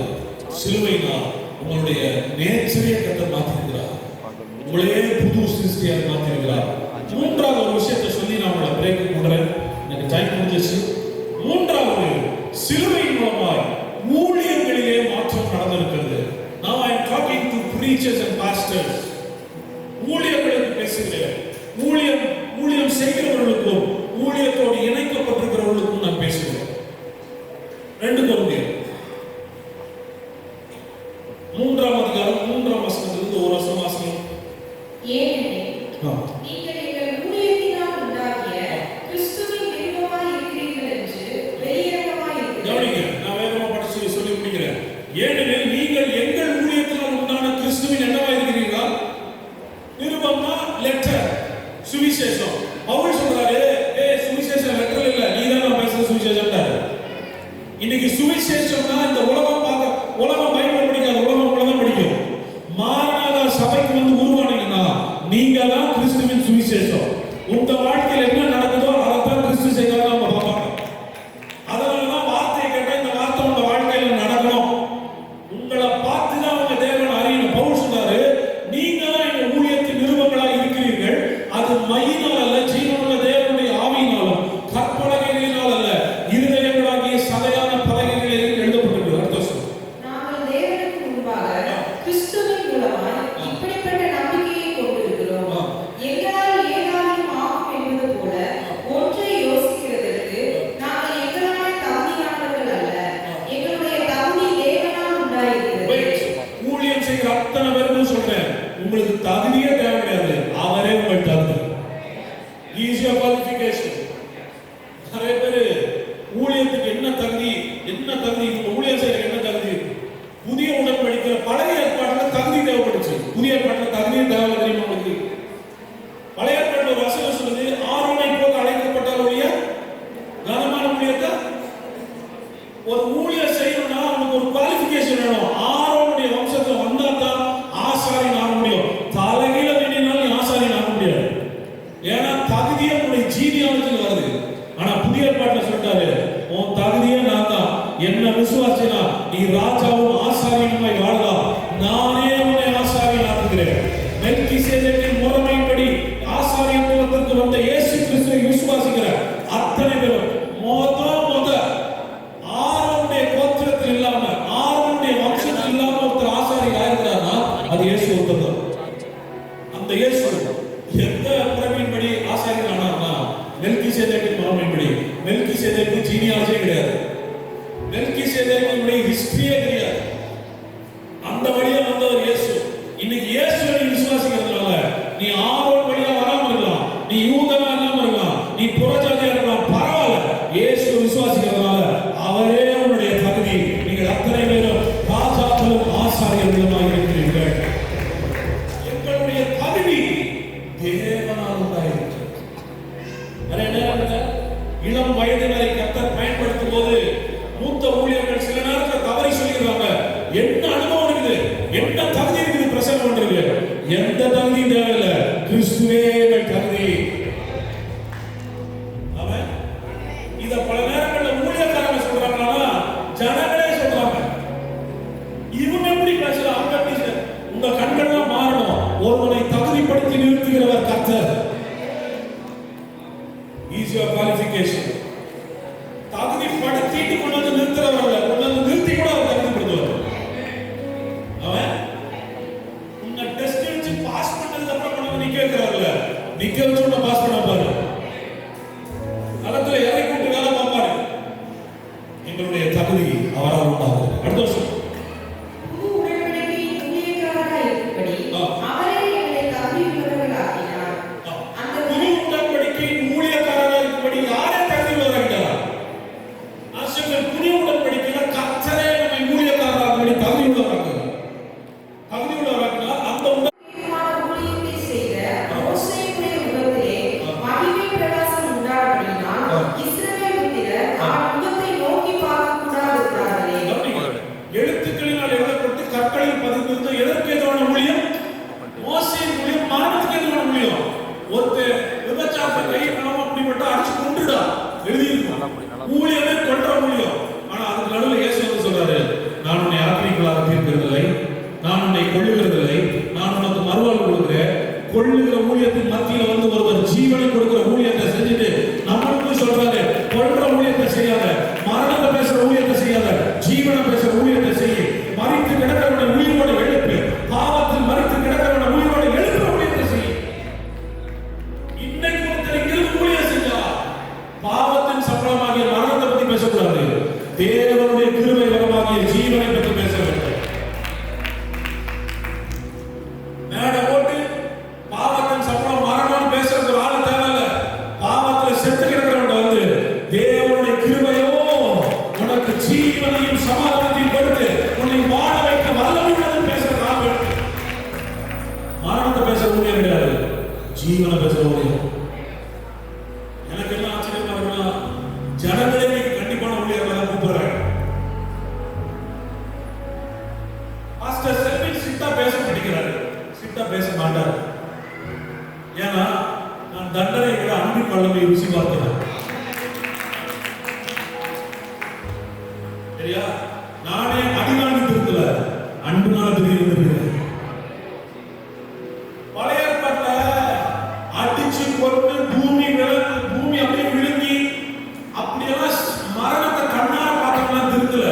சிலுவையினால் உங்களுடைய நேச்சரை கர்த்தர் மாற்றிருக்கிறார், உங்களையே புது சிருஷ்டியாக மாற்றிருக்கிறார். மூன்றாவது ஒரு விஷயத்தை சொல்லி நான் உங்களை பிரேக் பண்றேன், எனக்கு டைம் முடிஞ்சிச்சு. மூன்றாவது, சிலுவையின் மூலமாய் ஊழியங்களிலே மாற்றம் நடந்திருக்கிறது. Now I am talking to preachers and pastors. ஊழியர்களுக்கு பேசுகிறேன், ஊழியம் செய்கிறவர்களுக்கும் ஊழியத்தோடு இணைக்கப்பட்டிருக்கிறவர்களுக்கும் நான் பேசுகிறேன். 2 கொரிந்தியர் 3ஆம் அதிகாரம் 3ஆம் வசனத்திலிருந்து ஒரு வசனம் வாசிங்க. நீங்கள் எங்கள் ஊழியத்தினால் உண்டாகிய கிறிஸ்துவின் நிருபமாய் இருக்கிறீர்கள் என்று வெளியரங்கமாய் இருக்கிறது. கவனிங்க, நான் வேகமா படிச்சு சொல்லி முடிக்கிறேன். ஏனெனில் நீங்கள் எங்கள் ஊழியத்தினால் உண்டான கிறிஸ்துவின் என்னவாய் இருக்கிறீர்களா? நிருபம்னா லெட்டர், சுவிசேஷம். பவுல் சொல்றாரு, சுவிசேஷம் லெட்டர் இல்ல, நீதான் நான் பேசுற சுவிசேஷம். இன்னைக்கு சுவிசேஷம்னா இந்த உலகம் பைபிள் படிக்காத, உலகம் உலகம் படிக்கும். மாறாத சபைக்கு வந்து உருவானீங்கன்னா நீங்க தான் கிறிஸ்துவின் சுவிசேஷம். உங்க வாழ்க்கையில் என்ன நடக்குதோ அதைத்தான் கிறிஸ்து செய்யறதா நம்ம பார்ப்பாங்க. அதனாலதான் வார்த்தையை கேட்டா இந்த வார்த்தை உங்க வாழ்க்கையில நடக்கணும். உங்களை பார்த்து தான் உங்க தேவன் அறியணும். பவுல் சொல்றாரு, நீங்க தான் எங்க ஊழியத்தின் நிருபங்களா இருக்கிறீர்கள். அது மையினால் அல்ல, ஜீவனுள்ள தேவனுடைய ஆவியினாலும் கற்பலகைகளினால் அல்ல, இருதயங்களாகிய சதையான பலகைகளில் எழுதப்பட்டிருக்கிறது. அர்த்தம் சொல்லு. நாங்கள் தேவனுக்கு முன்பாக கிறிஸ்துவின் மூலமாய் இப்படிப்பட்ட நம்பிக்கையை கொண்டிருக்கிறோம். எங்களால் ஏதாவது ஆகும் என்பது போல ஒன்றை யோசிக்கிறதற்கு நாங்கள் எங்களால் தகுதியானவர்கள் அல்ல, எங்களுடைய தகுதி தேவனால் உண்டாயிருக்கிறது. ஊழியம் செய்கிற அத்தனை பேருக்கும் சொல்றேன், உங்களுக்கு தகுதியே தேவை கிடையாது, அவரே உங்கள் தகுதி. ஈஸியா குவாலிஃபிகேஷன். நிறைய பேரு ஊழியத்துக்கு என்ன தகுதி ஊழியம் செய்யற என்ன தகுதி? புதிய உடன்படிக்கிற பழைய ஏற்பாட்டுல தகுதி தேவைப்படுச்சு, புதிய ஏற்பாட்டுல தகுதியும் தேவை தெரியுமா உங்களுக்கு? பழைய ஏற்பாட்டுல ஒரு வசனம் சொல்லுது, ஏன்னா தகுதியே உங்களுடைய ஜீனியாலஜியில் வருது. ஆனா புதிய ஏற்பாட்டில் சொல்லிட்டாரு, உன் தகுதியே நான் தான். என்ன விசுவாசினா நீ ராஜாவும் ஆசாரியனுமாய் வாழலாம். நானே உன்னை ஆசாரியன் ஆக்குகிறேன். மெல்கிசேதேக்கின் முறைமைப்படி ஆசாரியத்துவத்திற்கு வந்த இயேசு கிறிஸ்துவை விசுவாசிக்கிற அத்தனை பேரும் ஆரோனுடைய கோத்திரத்தில் இல்லாம, ஆரோனுடைய வம்சத்தில் இல்லாம ஒருத்தர் ஆசாரியர் ஆயிருக்கிறார்னா அது இயேசு ஒருத்தர் தான். அந்த இயேசு எந்த முறைமையின்படி ஆசாரியர் ஆனார்னா மெல்கிசேதேக்கின் முறைமைப்படி. மெல்கிசேதேக்கு ஜீனியாலஜியே கிடையாது, மெல்கிசேதேக்கினுடைய ஹிஸ்டரியே கிடையாது. அந்த வழியா வந்தவர் இயேசு. இன்னைக்கு இயேசுவை நீ விசுவாசிக்கிறதுனால நீ ஆரோன் வழியா வராம இருக்கலாம், நீ யூதனா இல்லாம இருக்கலாம், நீ புறஜாதியா இருக்கலாம், பரவாயில்ல. இயேசுவை விசுவாசிக்கிறதுனால அவரே உன்னுடைய தகுதி. நீங்கள் அத்தனை பேரும் ராஜாக்களும் ஆசாரியர்களுமாக இருக்கிறீர்கள். எங்களுடைய தகுதி தேவனால் உண்டாயிருக்கிறது. இளம் வயதினரை கர்த்தர் பயன்படுத்தும் போது மூத்த ஊழியர்கள் சில நேரத்தில் தவறி சொல்லிடுறாங்க. என்ன அனுபவம் இருக்குது, என்ன தகுதி இருக்குது பிரசங்கம் பண்றது? எந்த தகுதியும் தேவையில்லை, கிறிஸ்துவே எங்கள் தகுதி. அவன் இத பல நேரங்களில் ஊழியக்காரங்க சொல்றாங்கன்னா ஜனங்களே சொல்றாங்க. இவங்க எப்படி பேசலாம், அவங்க எப்படி? உங்க கண்கள்லாம் மாறணும். ஒருவனை தகுதிப்படுத்தி நிறுத்துகிறவர் கர்த்தர். Is your qualification. தகுதிப்படுத்திட்டு கொண்டு வந்து நிறுத்துறவர்கள, கொண்டு வந்து நிறுத்தி கூட அவர் தகுதிப்படுத்துவார். அவன் உங்க டெஸ்ட் வச்சு பாஸ் பண்ணதுக்கு அப்புறம் கொண்டு வந்து நிக்க வைக்கிறார்ல, நிக்க வச்சு உன்னை பாஸ் பண்ண பாரு. களத்துல இறக்கி விட்டு வேலை பார்ப்பாரு. எங்களுடைய தகுதி அவரால் உண்டாகுது. அடுத்த வருஷம் கொள்ளுகிற ஊழியத்தின் மத்தியில வந்து ஒருவர் ஜீவனை கொடுக்கிற ஊழியத்தை செஞ்சுட்டு நம்மளுக்கு சொல்றாரு, கொள்ற ஊழியத்தை செய்யாத, மரணத்தை பேசுற ஊழியத்தை செய்யாத, ஜீவனை பேசுற ஊழியத்தை செய்ய. மரித்து கிடக்கிறவனை உயிரோடு எழுப்பு, பாவத்தில் மரித்து கிடக்கிறவனை உயிரோடு எழுப்புற ஊழியத்தை செய்ய. இன்னைக்கு ஒருத்தர் இங்கிருந்து ஊழியம் செஞ்சா பாவத்தின் சம்பளமாகிய மரணத்தை பத்தி பேசக்கூடாது, தேவனுடைய கிருபை வரமாகிய ஜீவனை பற்றி பேச வேண்டும். ஜீவன பேசுற ஊழியம் எனக்கு எல்லாம் ஆச்சரியமா இருக்கலாம். ஜனங்களே கண்டிப்பான ஊழியர்களை கூப்பிடுறாங்க. பாஸ்டர் செல்வின் சிட்டா பேச படிக்கிறாரு, சிட்டா பேச மாட்டார். ஏன்னா நான் தண்டனை விட அன்பின் வல்லமை ருசி பார்த்தேன். சரியா? நானே அடிநாள் திருத்தல, அன்புனால திரும்பி பூமி அப்படியே விழுங்கி அப்படியெல்லாம் மரணத்தை கண்ணார பார்த்தோம்னா திருத்தல.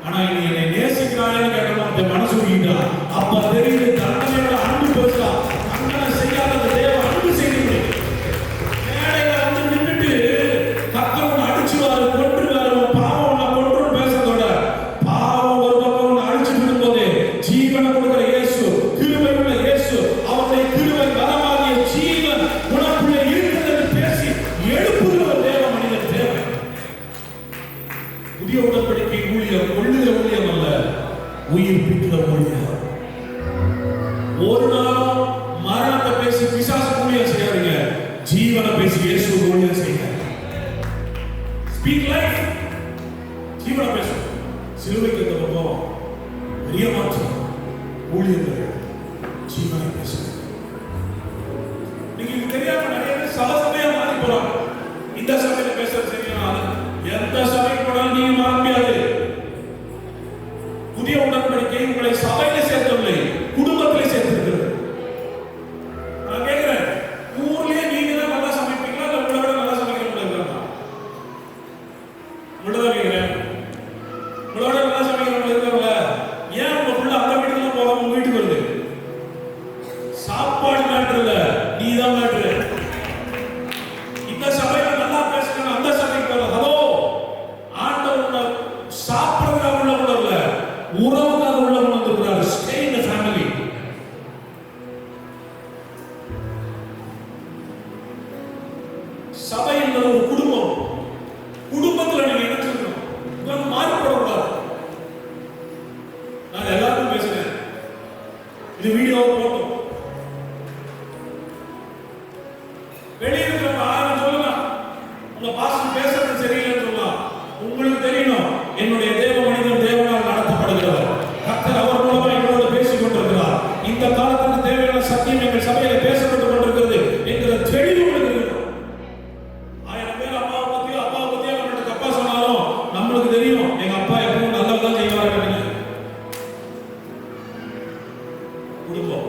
ஆனா நீ என்னை நேசிக்கிறான்னு கேட்டோம், மனசு உருகிட்டா. அப்ப தெரியுது தண்டனையோட அன்பு பெருசா. தண்டனை செய்யாத தேவ அன்பு செய்யுது. மேடையில வந்து நின்றுட்டு கத்தவனை அடிச்சுவாரு, கொன்றுவாரு, பாவம் நான் கொன்று பேசுறதோட பாவம் ஒரு பக்கம் ஒன்று அடிச்சுட்டு இருக்கும்போது ஜீவனை கொடுக்கிற இயேசு, கிருபை உள்ள இயேசு, அவருடைய கிருபை வரமாகிய ஜீவன் உனக்குள்ள இருக்கிறது பேசி எழுப்புகிற தேவ மனிதன் தேவை. புதிய உடன்படிக்கை ஊழியம் கொள்ளுகிற ஊழியம் அல்ல, உயிர்ப்பிக்கிற ஊழியம். ஒரு நாளும் மரணத்தை பேசி பிசாசு ஊழியம் செய்யாதீங்க, ஜீவனை பேசி இயேசு ஊழியம் செய்யுங்க. ஸ்பீக் லைஃப், ஜீவனை பேசும். சிலுவைக்கு இந்த பக்கம் பெரிய மாற்றம். ஊழியர்கள் ஜீவனை பேசுங்க. நீங்க தெரியாம இன்றைக்கு உங்களை சபையில சேர்க்கவில்லை, குடும்பத்திலே சேர்த்திருக்கிறது. நான் கேட்கிறேன், ஊர்லயே நீங்க தான் நல்லா சமைப்பீங்களா இல்ல உங்களை விட நல்லா சமைக்கிறவங்க இருக்காங்க? உங்களை தான் கேட்கிறேன். உங்களோட நல்லா சமைக்கிறவங்க இருக்காங்கல்ல, ஏன் உங்க புள்ள அந்த வீட்டுக்கு போகாம உங்க வீட்டுக்கு வருது? சாப்பாடு மேட்டர் இல்ல, நீ தான் மேட்டர். இந்த சபையில நல்லா பேசுறேன், அந்த சபைக்கு வரல. ஹலோ, ஆண்டவர் சாப்பிடுறதுக்காக உள்ள இல்ல, உறவுக்காக உள்ள வந்திருக்கிறார். Stay in the family. சபை என்பது ஒரு குடும்பம். குடும்பத்துல நீங்க இணைச்சிருக்கணும். இவங்க மாறிப்படக்கூடாது. நான் எல்லாருக்கும் பேசுறேன், இது வீடியோ போட்டோம். வெளியே இருக்கிற ஆயிரம் சொல்லலாம், உங்க பாஸ்டர் பேசுறது சரியில்லைன்னு சொல்லலாம். உங்களுக்கு தெரியணும், என்னுடைய தேவ மனிதன் தேவனால் நடத்தப்படுகிறவர். கர்த்தர் அவர் மூலமா எங்களோடு பேசிக் கொண்டிருக்கிறார். இந்த காலத்துக்கு தேவையான சத்தியம் எங்கள் சபையில பேசப்பட்டுக் கொண்டிருக்கிறது என்கிற தெளிவு உங்களுக்கு இருக்கணும். 1000 பேர் அப்பாவை பத்தியோ நம்மகிட்ட தப்பா சொன்னாலும் நம்மளுக்கு தெரியும், எங்க அப்பா எப்பவும் நல்லதான் செய்வாரு. குடும்பம்.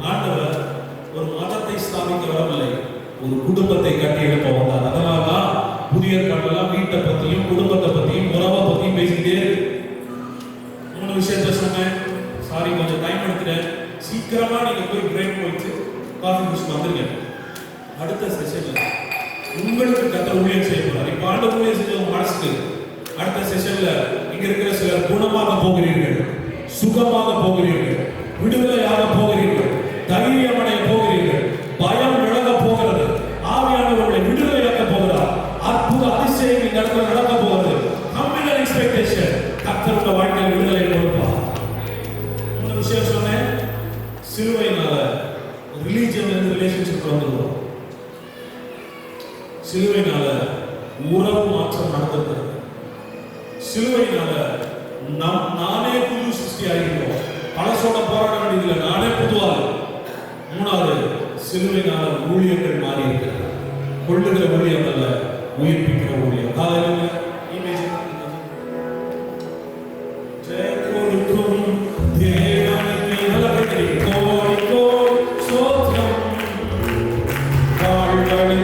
ஆண்டவர் ஒரு மதத்தை ஸ்தாபிக்க வரவில்லை, ஒரு குடும்பத்தை கட்டி எழுப்ப வந்தார். அதனால்தான் புதிய ஏற்பாடுலாம் வீட்டை பத்தியும் குடும்பத்தை பத்தியும் உறவை பத்தியும் பேசிக்கிட்டே இருக்கு. 3 விஷயத்த சொன்னேன். சாரி, கொஞ்சம் டைம் எடுத்துட்டேன். சீக்கிரமா நீங்க போய் பிரேக் போயிட்டு காஃபி குடிச்சு வந்துருங்க. அடுத்த செஷன்ல உங்களுக்கு கத்த ஊழியம் செய்யப்படுறார். இப்ப ஆண்டு ஊழியம் செஞ்ச உங்க மனசுக்கு அடுத்த செஷன்ல இங்க இருக்கிற சிலர் குணமாக போகிறீர்கள், சுகமாக போகிறீர்கள், விடுதலையாக போகிறீர்கள், தைரியம் அடைய போகிறீர்கள், பயம் விலக போகிறது, ஆவியானவர்களை விடுதலையாக்க போகிறார், அற்புத அதிசயம் இந்த இடத்துல நடக்க போகிறது. கம்மிங் எக்ஸ்பெக்டேஷன், கர்த்தருடைய வாழ்க்கையில் விடுதலை கொடுப்பார். 3 விஷயம் சொன்னேன். சிலுவையினால ரிலீஜியன் இருந்து ரிலேஷன்ஷிப் வந்துடும். சிலுவையினால உறவு மாற்றம் நடந்திருக்கிறது. சிலுவையினால நானே புது சிருஷ்டி ஆகிட்டோம். பழசோட போராட வேண்டியதில்லை, நானே புதுவாள். 3வது, சிலுவையினால ஊழியர்கள் மாறி இருக்கிறது. கொள்ளுகிற ஊழியம் அல்ல, உயிர்ப்பிக்கிற ஊழியம். ஹalleluya. இமேஜ் ஜெய் கொடுக்கும் தேவனுக்கு நல்லபடி கோடி கோடி ஸ்தோத்திரம். வாழ்வழி